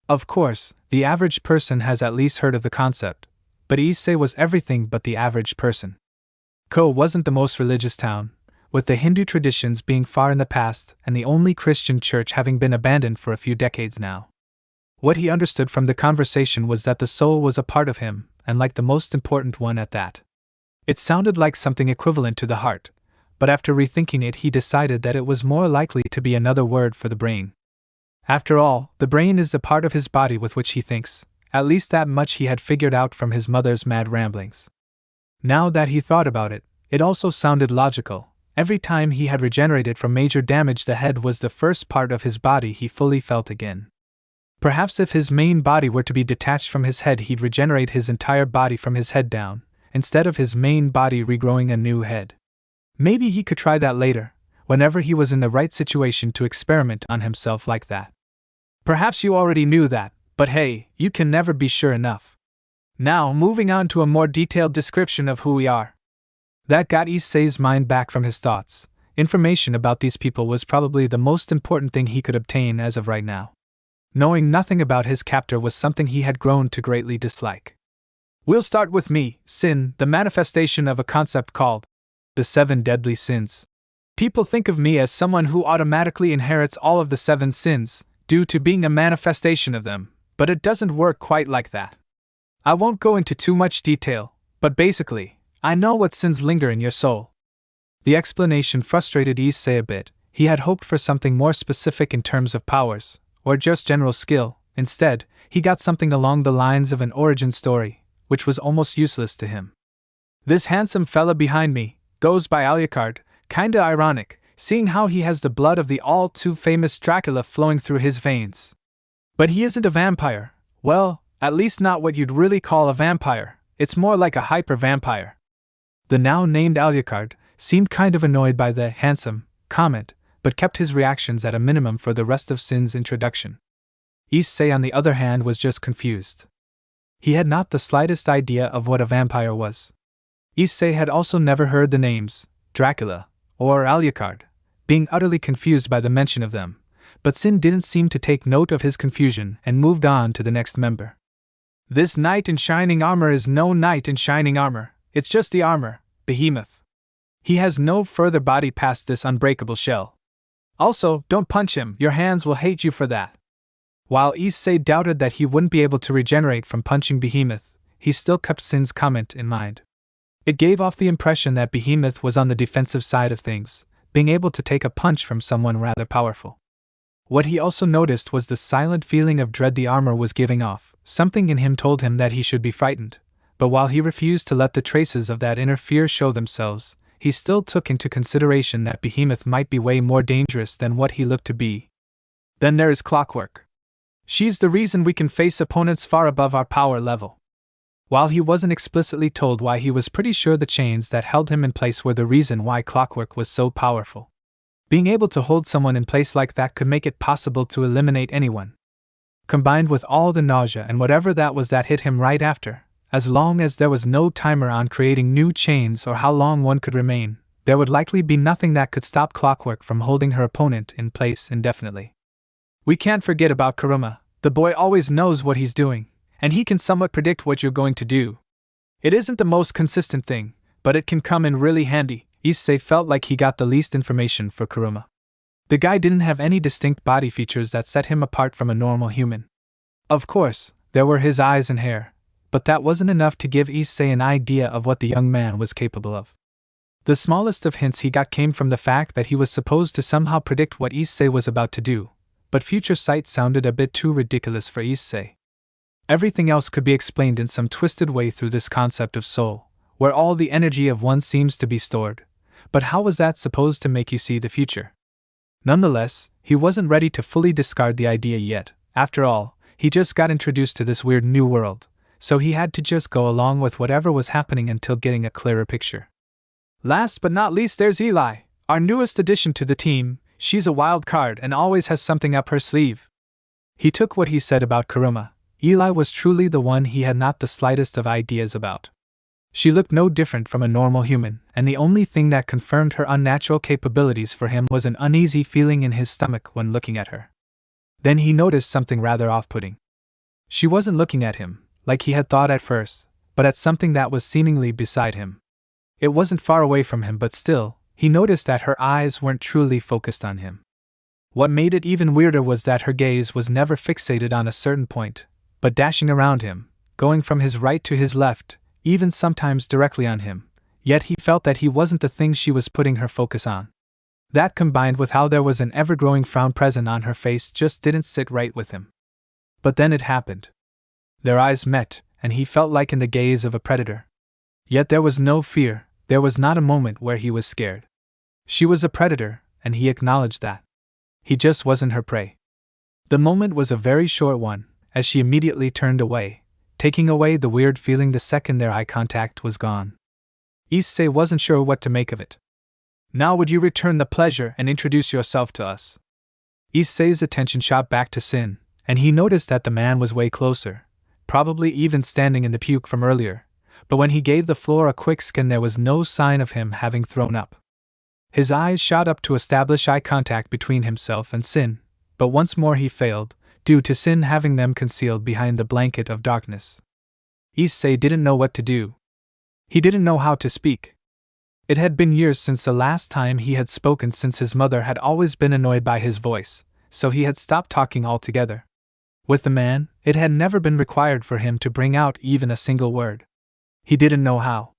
Of course, the average person has at least heard of the concept, but Issei was everything but the average person. Ko wasn't the most religious town, with the Hindu traditions being far in the past and the only Christian church having been abandoned for a few decades now. What he understood from the conversation was that the soul was a part of him, and like the most important one at that. It sounded like something equivalent to the heart, but after rethinking it he decided that it was more likely to be another word for the brain. After all, the brain is the part of his body with which he thinks, at least that much he had figured out from his mother's mad ramblings. Now that he thought about it, it also sounded logical. Every time he had regenerated from major damage, the head was the first part of his body he fully felt again. Perhaps if his main body were to be detached from his head, he'd regenerate his entire body from his head down, instead of his main body regrowing a new head. Maybe he could try that later, whenever he was in the right situation to experiment on himself like that. Perhaps you already knew that, but hey, you can never be sure enough. Now, moving on to a more detailed description of who we are. That got Issei's mind back from his thoughts. Information about these people was probably the most important thing he could obtain as of right now. Knowing nothing about his captor was something he had grown to greatly dislike. We'll start with me, sin, the manifestation of a concept called the 7 deadly sins. People think of me as someone who automatically inherits all of the 7 sins, due to being a manifestation of them, but it doesn't work quite like that. I won't go into too much detail, but basically, I know what sins linger in your soul. The explanation frustrated Issei a bit. He had hoped for something more specific in terms of powers, or just general skill. Instead, he got something along the lines of an origin story, which was almost useless to him. This handsome fella behind me goes by Alucard, kinda ironic, seeing how he has the blood of the all-too-famous Dracula flowing through his veins. But he isn't a vampire. Well, at least not what you'd really call a vampire. It's more like a hyper-vampire. The now-named Alucard seemed kind of annoyed by the handsome comment, but kept his reactions at a minimum for the rest of Sin's introduction. Issei, on the other hand, was just confused. He had not the slightest idea of what a vampire was. Issei had also never heard the names, Dracula, or Alucard, being utterly confused by the mention of them, but Sin didn't seem to take note of his confusion and moved on to the next member. This knight in shining armor is no knight in shining armor, it's just the armor, Behemoth. He has no further body past this unbreakable shell. Also, don't punch him, your hands will hate you for that. While Issei doubted that he wouldn't be able to regenerate from punching Behemoth, he still kept Sin's comment in mind. It gave off the impression that Behemoth was on the defensive side of things, being able to take a punch from someone rather powerful. What he also noticed was the silent feeling of dread the armor was giving off. Something in him told him that he should be frightened, but while he refused to let the traces of that inner fear show themselves, he still took into consideration that Behemoth might be way more dangerous than what he looked to be. Then there is Clockwork. She's the reason we can face opponents far above our power level. While he wasn't explicitly told why, he was pretty sure the chains that held him in place were the reason why Clockwork was so powerful. Being able to hold someone in place like that could make it possible to eliminate anyone. Combined with all the nausea and whatever that was that hit him right after, as long as there was no timer on creating new chains or how long one could remain, there would likely be nothing that could stop Clockwork from holding her opponent in place indefinitely. We can't forget about Kuruma. The boy always knows what he's doing, and he can somewhat predict what you're going to do. It isn't the most consistent thing, but it can come in really handy. Issei felt like he got the least information for Kuruma. The guy didn't have any distinct body features that set him apart from a normal human. Of course, there were his eyes and hair, but that wasn't enough to give Issei an idea of what the young man was capable of. The smallest of hints he got came from the fact that he was supposed to somehow predict what Issei was about to do, but future sight sounded a bit too ridiculous for Issei. Everything else could be explained in some twisted way through this concept of soul, where all the energy of one seems to be stored, but how was that supposed to make you see the future? Nonetheless, he wasn't ready to fully discard the idea yet. After all, he just got introduced to this weird new world, so he had to just go along with whatever was happening until getting a clearer picture. Last but not least, there's Eli, our newest addition to the team. She's a wild card and always has something up her sleeve. He took what he said about Kuruma. Eli was truly the one he had not the slightest of ideas about. She looked no different from a normal human, and the only thing that confirmed her unnatural capabilities for him was an uneasy feeling in his stomach when looking at her. Then he noticed something rather off-putting. She wasn't looking at him, like he had thought at first, but at something that was seemingly beside him. It wasn't far away from him, but still, he noticed that her eyes weren't truly focused on him. What made it even weirder was that her gaze was never fixated on a certain point, but dashing around him, going from his right to his left, even sometimes directly on him, yet he felt that he wasn't the thing she was putting her focus on. That, combined with how there was an ever-growing frown present on her face, just didn't sit right with him. But then it happened. Their eyes met, and he felt like in the gaze of a predator. Yet there was no fear, there was not a moment where he was scared. She was a predator, and he acknowledged that. He just wasn't her prey. The moment was a very short one, as she immediately turned away, taking away the weird feeling the second their eye contact was gone. Issei wasn't sure what to make of it. Now would you return the pleasure and introduce yourself to us? Issei's attention shot back to Sin, and he noticed that the man was way closer, probably even standing in the puke from earlier, but when he gave the floor a quick scan there was no sign of him having thrown up. His eyes shot up to establish eye contact between himself and Sin, but once more he failed, due to Sin having them concealed behind the blanket of darkness. Issei didn't know what to do. He didn't know how to speak. It had been years since the last time he had spoken, since his mother had always been annoyed by his voice, so he had stopped talking altogether. With the man, it had never been required for him to bring out even a single word. He didn't know how.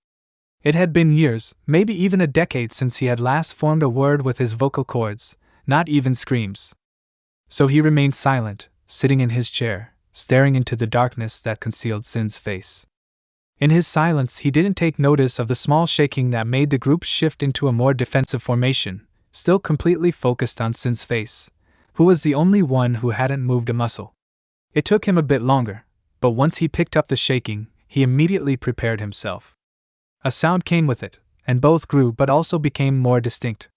It had been years, maybe even a decade, since he had last formed a word with his vocal cords, not even screams. So he remained silent, sitting in his chair, staring into the darkness that concealed Sin's face. In his silence he didn't take notice of the small shaking that made the group shift into a more defensive formation, still completely focused on Sin's face, who was the only one who hadn't moved a muscle. It took him a bit longer, but once he picked up the shaking, he immediately prepared himself. A sound came with it, and both grew but also became more distinct.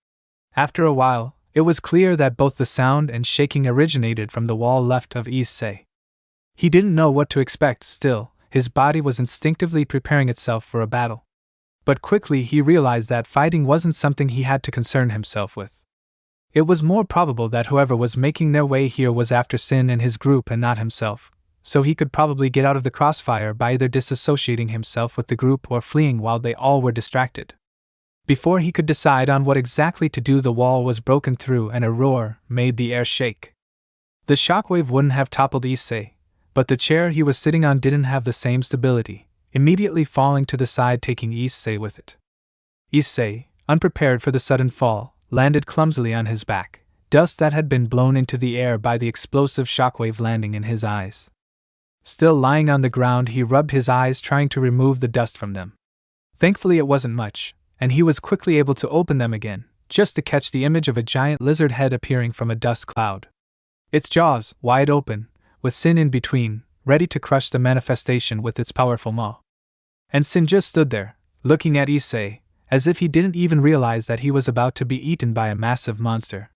After a while, it was clear that both the sound and shaking originated from the wall left of Issei. He didn't know what to expect. Still, his body was instinctively preparing itself for a battle. But quickly he realized that fighting wasn't something he had to concern himself with. It was more probable that whoever was making their way here was after Sin and his group and not himself, so he could probably get out of the crossfire by either disassociating himself with the group or fleeing while they all were distracted. Before he could decide on what exactly to do, the wall was broken through and a roar made the air shake. The shockwave wouldn't have toppled Issei, but the chair he was sitting on didn't have the same stability, immediately falling to the side, taking Issei with it. Issei, unprepared for the sudden fall, landed clumsily on his back, dust that had been blown into the air by the explosive shockwave landing in his eyes. Still lying on the ground, he rubbed his eyes trying to remove the dust from them. Thankfully it wasn't much, and he was quickly able to open them again, just to catch the image of a giant lizard head appearing from a dust cloud. Its jaws, wide open, with Sin in between, ready to crush the manifestation with its powerful maw. And Sin just stood there, looking at Issei, as if he didn't even realize that he was about to be eaten by a massive monster.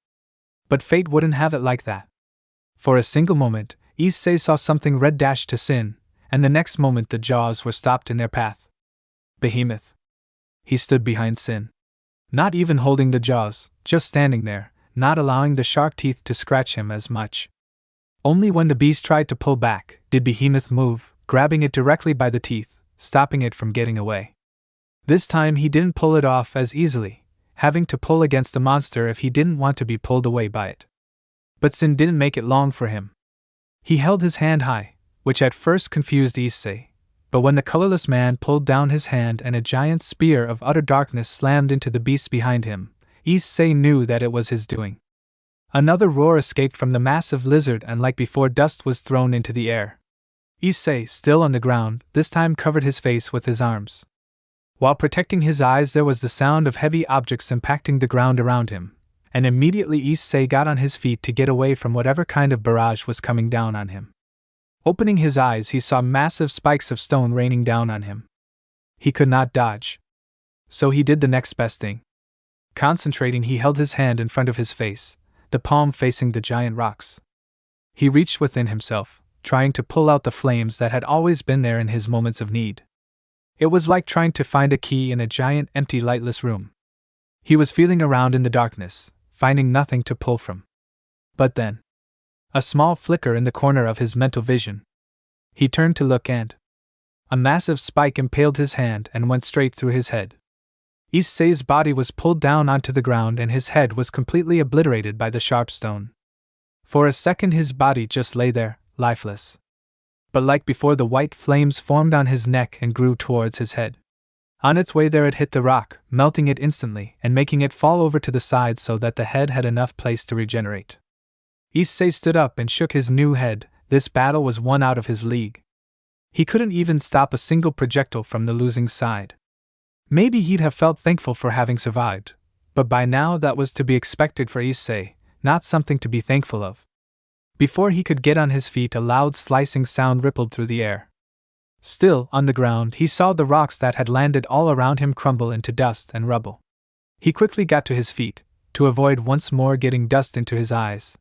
But fate wouldn't have it like that. For a single moment, Issei saw something red dash to Sin, and the next moment the jaws were stopped in their path. Behemoth. He stood behind Sin. Not even holding the jaws, just standing there, not allowing the shark teeth to scratch him as much. Only when the beast tried to pull back did Behemoth move, grabbing it directly by the teeth, stopping it from getting away. This time he didn't pull it off as easily, having to pull against the monster if he didn't want to be pulled away by it. But Sin didn't make it long for him. He held his hand high, which at first confused Issei, but when the colorless man pulled down his hand and a giant spear of utter darkness slammed into the beast behind him, Issei knew that it was his doing. Another roar escaped from the massive lizard, and like before, dust was thrown into the air. Issei, still on the ground, this time covered his face with his arms. While protecting his eyes, there was the sound of heavy objects impacting the ground around him, and immediately Issei got on his feet to get away from whatever kind of barrage was coming down on him. Opening his eyes, he saw massive spikes of stone raining down on him. He could not dodge. So he did the next best thing. Concentrating, he held his hand in front of his face, the palm facing the giant rocks. He reached within himself, trying to pull out the flames that had always been there in his moments of need. It was like trying to find a key in a giant, empty, lightless room. He was feeling around in the darkness, finding nothing to pull from. But then, a small flicker in the corner of his mental vision. He turned to look, and a massive spike impaled his hand and went straight through his head. Issei's body was pulled down onto the ground and his head was completely obliterated by the sharp stone. For a second his body just lay there, lifeless. But like before, the white flames formed on his neck and grew towards his head. On its way there it hit the rock, melting it instantly and making it fall over to the side so that the head had enough place to regenerate. Issei stood up and shook his new head. This battle was one out of his league. He couldn't even stop a single projectile from the losing side. Maybe he'd have felt thankful for having survived, but by now that was to be expected for Issei, not something to be thankful of. Before he could get on his feet, a loud slicing sound rippled through the air. Still, on the ground, he saw the rocks that had landed all around him crumble into dust and rubble. He quickly got to his feet, to avoid once more getting dust into his eyes.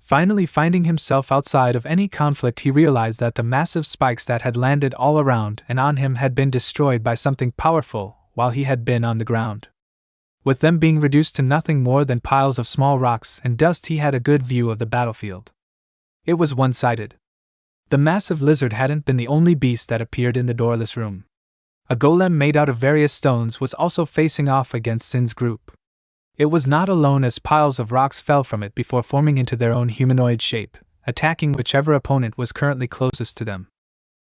Finally finding himself outside of any conflict, he realized that the massive spikes that had landed all around and on him had been destroyed by something powerful while he had been on the ground. With them being reduced to nothing more than piles of small rocks and dust, he had a good view of the battlefield. It was one-sided. The massive lizard hadn't been the only beast that appeared in the doorless room. A golem made out of various stones was also facing off against Sin's group. It was not alone, as piles of rocks fell from it before forming into their own humanoid shape, attacking whichever opponent was currently closest to them.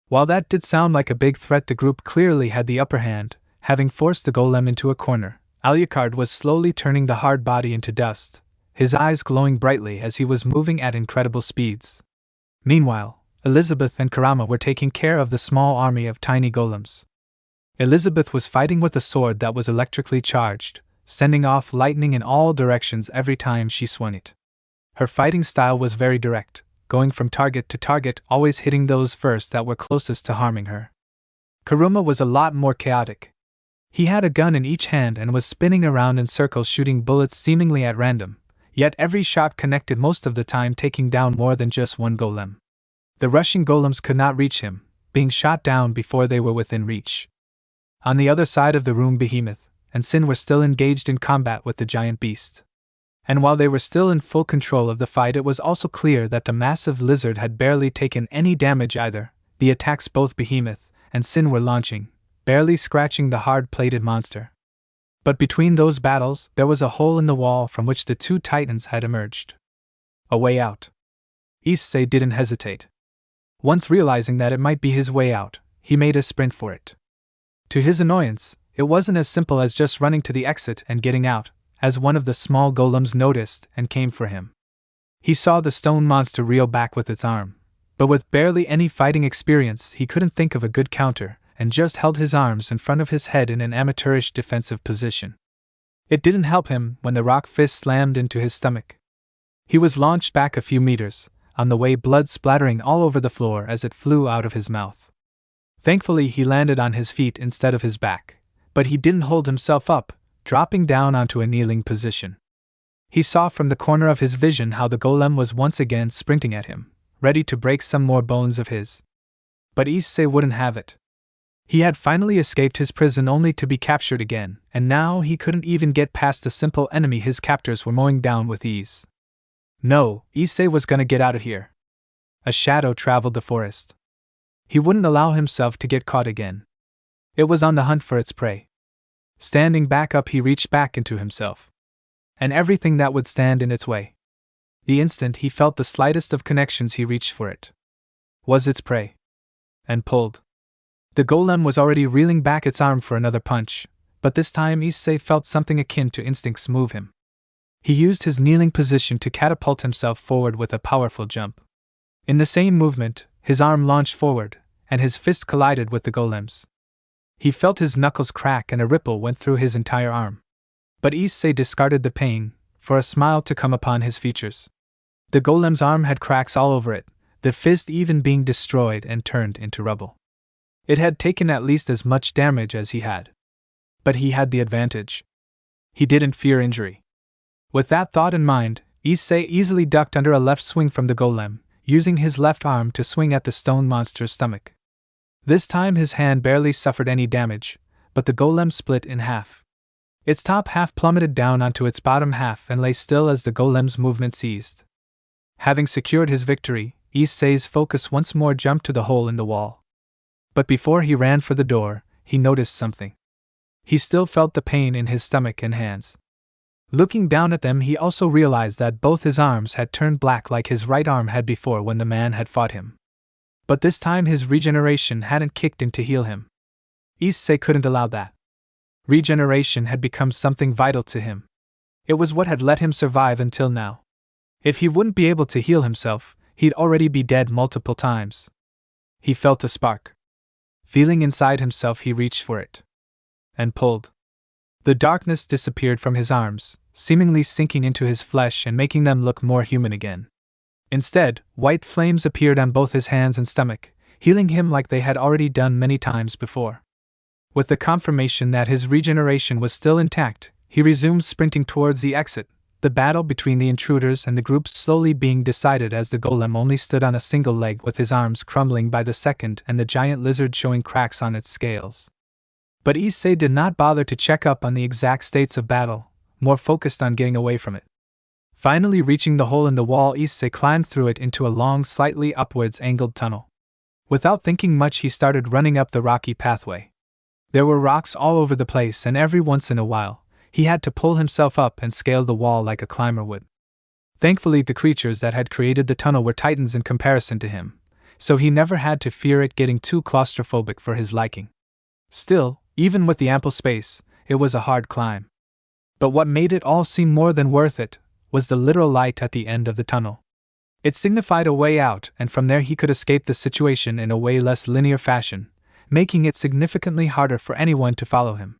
While that did sound like a big threat, the group clearly had the upper hand, having forced the golem into a corner. Alucard was slowly turning the hard body into dust, his eyes glowing brightly as he was moving at incredible speeds. Meanwhile, Elizabeth and Karama were taking care of the small army of tiny golems. Elizabeth was fighting with a sword that was electrically charged, sending off lightning in all directions every time she swung it. Her fighting style was very direct, going from target to target, always hitting those first that were closest to harming her. Karuma was a lot more chaotic. He had a gun in each hand and was spinning around in circles, shooting bullets seemingly at random, yet every shot connected, most of the time taking down more than just one golem. The rushing golems could not reach him, being shot down before they were within reach. On the other side of the room, Behemoth and Sin were still engaged in combat with the giant beast. And while they were still in full control of the fight, it was also clear that the massive lizard had barely taken any damage either. The attacks both Behemoth and Sin were launching, barely scratching the hard-plated monster. But between those battles, there was a hole in the wall from which the two titans had emerged. A way out. Issei didn't hesitate. Once realizing that it might be his way out, he made a sprint for it. To his annoyance, it wasn't as simple as just running to the exit and getting out, as one of the small golems noticed and came for him. He saw the stone monster reel back with its arm, but with barely any fighting experience, he couldn't think of a good counter, and just held his arms in front of his head in an amateurish defensive position. It didn't help him when the rock fist slammed into his stomach. He was launched back a few meters, on the way blood splattering all over the floor as it flew out of his mouth. Thankfully he landed on his feet instead of his back, But he didn't hold himself up, dropping down onto a kneeling position. He saw from the corner of his vision how the golem was once again sprinting at him, ready to break some more bones of his. But Issei wouldn't have it. He had finally escaped his prison only to be captured again, and now he couldn't even get past the simple enemy his captors were mowing down with ease. No, Issei was gonna get out of here. A shadow traveled the forest. He wouldn't allow himself to get caught again. It was on the hunt for its prey. Standing back up, he reached back into himself. And everything that would stand in its way. The instant he felt the slightest of connections, he reached for it. Was its prey. And pulled. The golem was already reeling back its arm for another punch, but this time Issei felt something akin to instincts move him. He used his kneeling position to catapult himself forward with a powerful jump. In the same movement, his arm launched forward, and his fist collided with the golem's. He felt his knuckles crack and a ripple went through his entire arm. But Issei discarded the pain, for a smile to come upon his features. The golem's arm had cracks all over it, the fist even being destroyed and turned into rubble. It had taken at least as much damage as he had. But he had the advantage. He didn't fear injury. With that thought in mind, Issei easily ducked under a left swing from the golem, using his left arm to swing at the stone monster's stomach. This time his hand barely suffered any damage, but the golem split in half. Its top half plummeted down onto its bottom half and lay still as the golem's movement ceased. Having secured his victory, Issei's focus once more jumped to the hole in the wall. But before he ran for the door, he noticed something. He still felt the pain in his stomach and hands. Looking down at them, he also realized that both his arms had turned black like his right arm had before when the man had fought him. But this time his regeneration hadn't kicked in to heal him. Issei couldn't allow that. Regeneration had become something vital to him. It was what had let him survive until now. If he wouldn't be able to heal himself, he'd already be dead multiple times. He felt a spark. Feeling inside himself, he reached for it. And pulled. The darkness disappeared from his arms, seemingly sinking into his flesh and making them look more human again. Instead, white flames appeared on both his hands and stomach, healing him like they had already done many times before. With the confirmation that his regeneration was still intact, he resumed sprinting towards the exit, the battle between the intruders and the groups slowly being decided as the golem only stood on a single leg with his arms crumbling by the second and the giant lizard showing cracks on its scales. But Issei did not bother to check up on the exact states of battle, more focused on getting away from it. Finally reaching the hole in the wall, Issei climbed through it into a long, slightly upwards angled tunnel. Without thinking much, he started running up the rocky pathway. There were rocks all over the place, and every once in a while, he had to pull himself up and scale the wall like a climber would. Thankfully, the creatures that had created the tunnel were titans in comparison to him, so he never had to fear it getting too claustrophobic for his liking. Still, even with the ample space, it was a hard climb. But what made it all seem more than worth it was the literal light at the end of the tunnel. It signified a way out, and from there he could escape the situation in a way less linear fashion, making it significantly harder for anyone to follow him.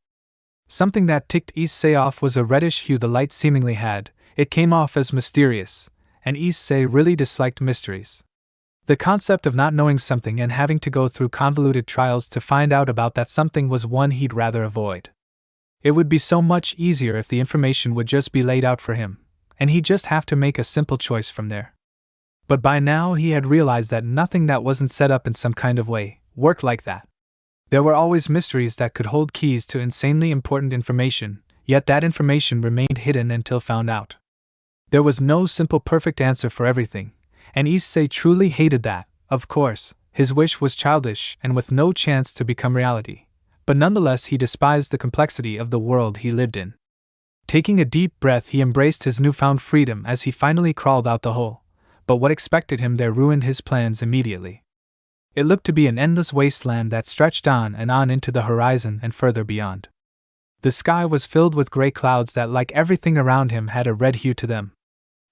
Something that ticked Issei off was a reddish hue the light seemingly had. It came off as mysterious, and Issei really disliked mysteries. The concept of not knowing something and having to go through convoluted trials to find out about that something was one he'd rather avoid. It would be so much easier if the information would just be laid out for him, and he'd just have to make a simple choice from there. But by now he had realized that nothing that wasn't set up in some kind of way worked like that. There were always mysteries that could hold keys to insanely important information, yet that information remained hidden until found out. There was no simple perfect answer for everything, and Issei truly hated that. Of course, his wish was childish and with no chance to become reality, but nonetheless he despised the complexity of the world he lived in. Taking a deep breath, he embraced his newfound freedom as he finally crawled out the hole, but what expected him there ruined his plans immediately. It looked to be an endless wasteland that stretched on and on into the horizon and further beyond. The sky was filled with gray clouds that, like everything around him, had a red hue to them.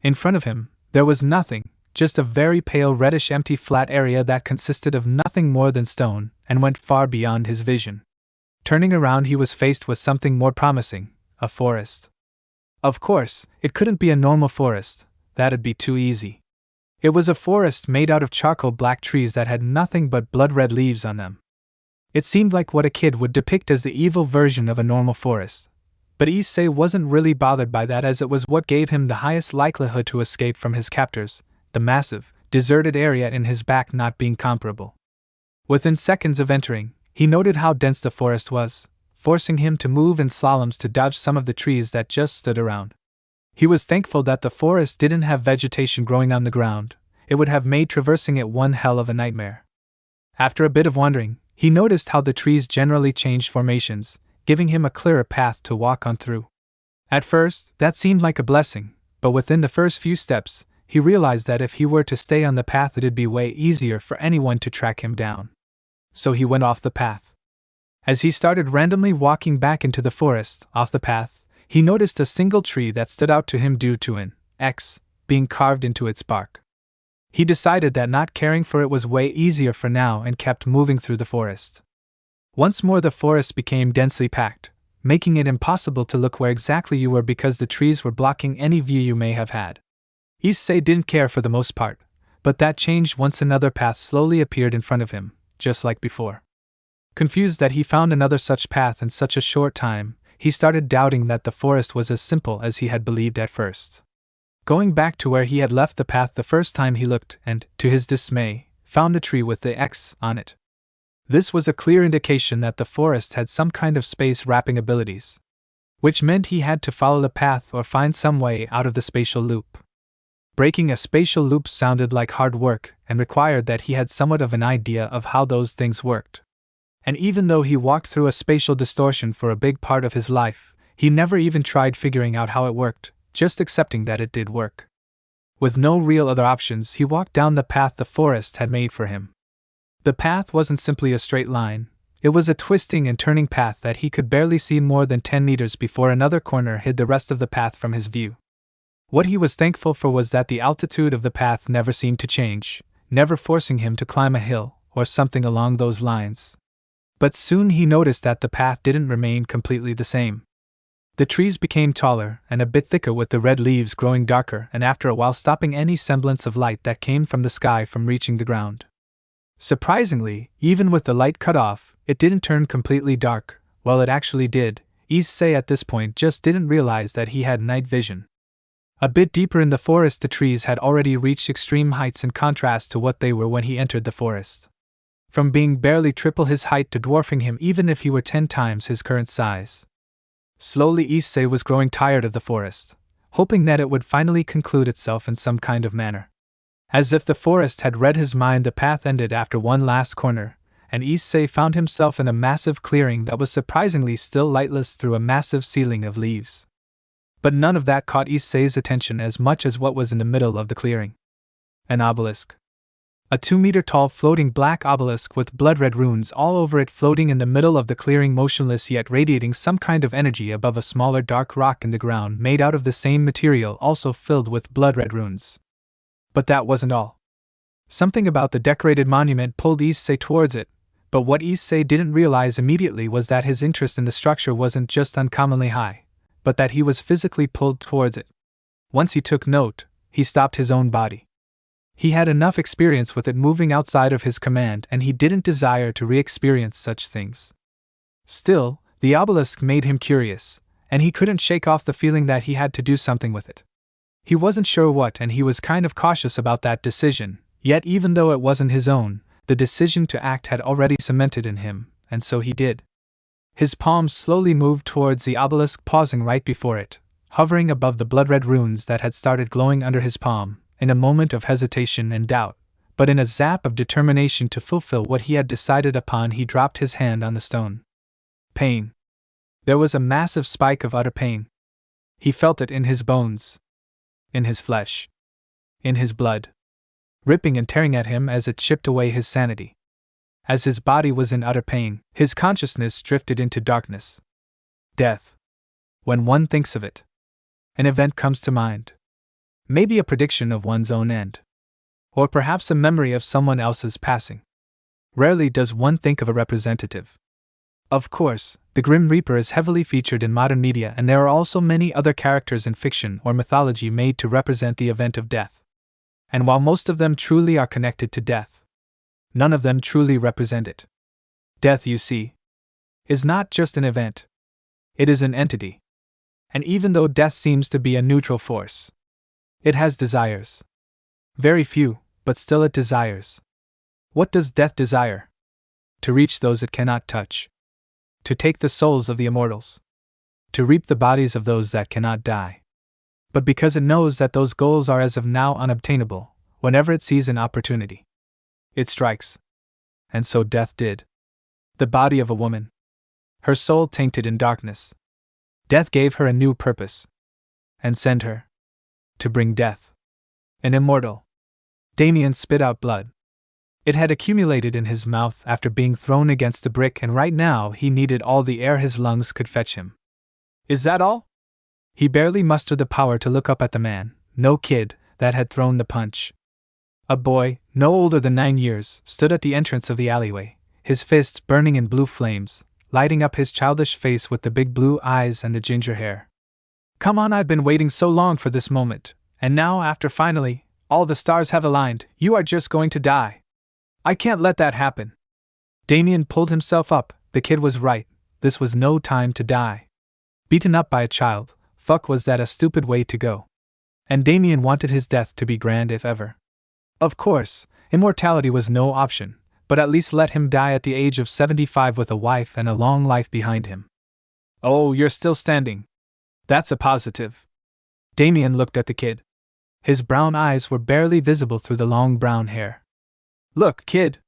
In front of him, there was nothing, just a very pale reddish empty flat area that consisted of nothing more than stone and went far beyond his vision. Turning around, he was faced with something more promising, a forest. Of course, it couldn't be a normal forest, that'd be too easy. It was a forest made out of charcoal black trees that had nothing but blood-red leaves on them. It seemed like what a kid would depict as the evil version of a normal forest. But Issei wasn't really bothered by that, as it was what gave him the highest likelihood to escape from his captors, the massive, deserted area in his back not being comparable. Within seconds of entering, he noted how dense the forest was, forcing him to move in slaloms to dodge some of the trees that just stood around. He was thankful that the forest didn't have vegetation growing on the ground. It would have made traversing it one hell of a nightmare. After a bit of wandering, he noticed how the trees generally changed formations, giving him a clearer path to walk on through. At first, that seemed like a blessing, but within the first few steps, he realized that if he were to stay on the path, it'd be way easier for anyone to track him down. So he went off the path. As he started randomly walking back into the forest, off the path, he noticed a single tree that stood out to him due to an X being carved into its bark. He decided that not caring for it was way easier for now and kept moving through the forest. Once more the forest became densely packed, making it impossible to look where exactly you were because the trees were blocking any view you may have had. Issei didn't care for the most part, but that changed once another path slowly appeared in front of him, just like before. Confused that he found another such path in such a short time, he started doubting that the forest was as simple as he had believed at first. Going back to where he had left the path the first time he looked and, to his dismay, found the tree with the X on it. This was a clear indication that the forest had some kind of space wrapping abilities, which meant he had to follow the path or find some way out of the spatial loop. Breaking a spatial loop sounded like hard work and required that he had somewhat of an idea of how those things worked. And even though he walked through a spatial distortion for a big part of his life, he never even tried figuring out how it worked, just accepting that it did work. With no real other options, he walked down the path the forest had made for him. The path wasn't simply a straight line, it was a twisting and turning path that he could barely see more than 10 meters before another corner hid the rest of the path from his view. What he was thankful for was that the altitude of the path never seemed to change, never forcing him to climb a hill, or something along those lines. But soon he noticed that the path didn't remain completely the same. The trees became taller and a bit thicker, with the red leaves growing darker and after a while stopping any semblance of light that came from the sky from reaching the ground. Surprisingly, even with the light cut off, it didn't turn completely dark. Well, it actually did. Issei at this point just didn't realize that he had night vision. A bit deeper in the forest, the trees had already reached extreme heights in contrast to what they were when he entered the forest. From being barely triple his height to dwarfing him even if he were 10 times his current size. Slowly Issei was growing tired of the forest, hoping that it would finally conclude itself in some kind of manner. As if the forest had read his mind, the path ended after one last corner, and Issei found himself in a massive clearing that was surprisingly still lightless through a massive ceiling of leaves. But none of that caught Issei's attention as much as what was in the middle of the clearing. An obelisk. A 2-meter-tall floating black obelisk with blood-red runes all over it, floating in the middle of the clearing, motionless yet radiating some kind of energy above a smaller dark rock in the ground made out of the same material, also filled with blood-red runes. But that wasn't all. Something about the decorated monument pulled Issei towards it, but what Issei didn't realize immediately was that his interest in the structure wasn't just uncommonly high, but that he was physically pulled towards it. Once he took note, he stopped his own body. He had enough experience with it moving outside of his command, and he didn't desire to re-experience such things. Still, the obelisk made him curious, and he couldn't shake off the feeling that he had to do something with it. He wasn't sure what, and he was kind of cautious about that decision, yet even though it wasn't his own, the decision to act had already cemented in him, and so he did. His palms slowly moved towards the obelisk, pausing right before it, hovering above the blood-red runes that had started glowing under his palm. In a moment of hesitation and doubt, but in a zap of determination to fulfill what he had decided upon, he dropped his hand on the stone. Pain. There was a massive spike of utter pain. He felt it in his bones, in his flesh, in his blood, ripping and tearing at him as it chipped away his sanity. As his body was in utter pain, his consciousness drifted into darkness. Death. When one thinks of it, an event comes to mind. Maybe a prediction of one's own end. Or perhaps a memory of someone else's passing. Rarely does one think of a representative. Of course, the Grim Reaper is heavily featured in modern media, and there are also many other characters in fiction or mythology made to represent the event of death. And while most of them truly are connected to death, none of them truly represent it. Death, you see, is not just an event. It is an entity. And even though death seems to be a neutral force, it has desires. Very few, but still it desires. What does death desire? To reach those it cannot touch. To take the souls of the immortals. To reap the bodies of those that cannot die. But because it knows that those goals are as of now unobtainable, whenever it sees an opportunity, it strikes. And so death did. The body of a woman. Her soul tainted in darkness. Death gave her a new purpose. And sent her. To bring death. An immortal. Damien spit out blood. It had accumulated in his mouth after being thrown against the brick, and right now he needed all the air his lungs could fetch him. Is that all? He barely mustered the power to look up at the man, no kid, that had thrown the punch. A boy, no older than 9 years, stood at the entrance of the alleyway, his fists burning in blue flames, lighting up his childish face with the big blue eyes and the ginger hair. Come on, I've been waiting so long for this moment, and now, after finally, all the stars have aligned, you are just going to die. I can't let that happen. Damien pulled himself up. The kid was right. This was no time to die. Beaten up by a child, fuck, was that a stupid way to go. And Damien wanted his death to be grand if ever. Of course, immortality was no option, but at least let him die at the age of 75 with a wife and a long life behind him. Oh, you're still standing. That's a positive. Damien looked at the kid. His brown eyes were barely visible through the long brown hair. Look, kid.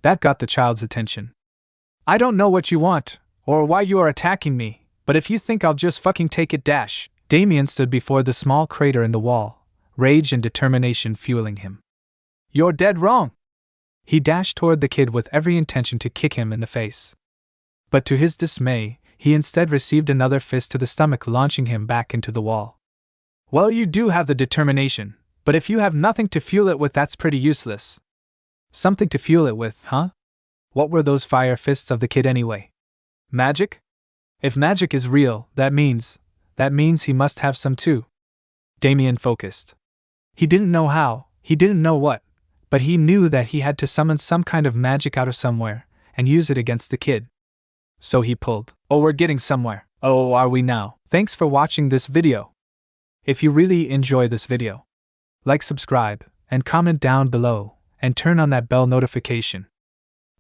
That got the child's attention. I don't know what you want, or why you are attacking me, but if you think I'll just fucking take it, dash. Damien stood before the small crater in the wall, rage and determination fueling him. You're dead wrong. He dashed toward the kid with every intention to kick him in the face. But to his dismay, he instead received another fist to the stomach, launching him back into the wall. Well, you do have the determination, but if you have nothing to fuel it with, that's pretty useless. Something to fuel it with, huh? What were those fire fists of the kid anyway? Magic? If magic is real, that means he must have some too. Damien focused. He didn't know how, he didn't know what, but he knew that he had to summon some kind of magic out of somewhere, and use it against the kid. So he pulled. Oh, we're getting somewhere. Oh, are we now? Thanks for watching this video. If you really enjoy this video, like, subscribe, and comment down below, and turn on that bell notification.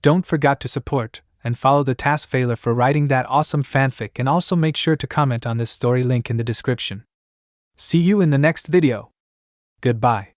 Don't forget to support and follow the TaskFailer for writing that awesome fanfic, and also make sure to comment on this story, link in the description. See you in the next video. Goodbye.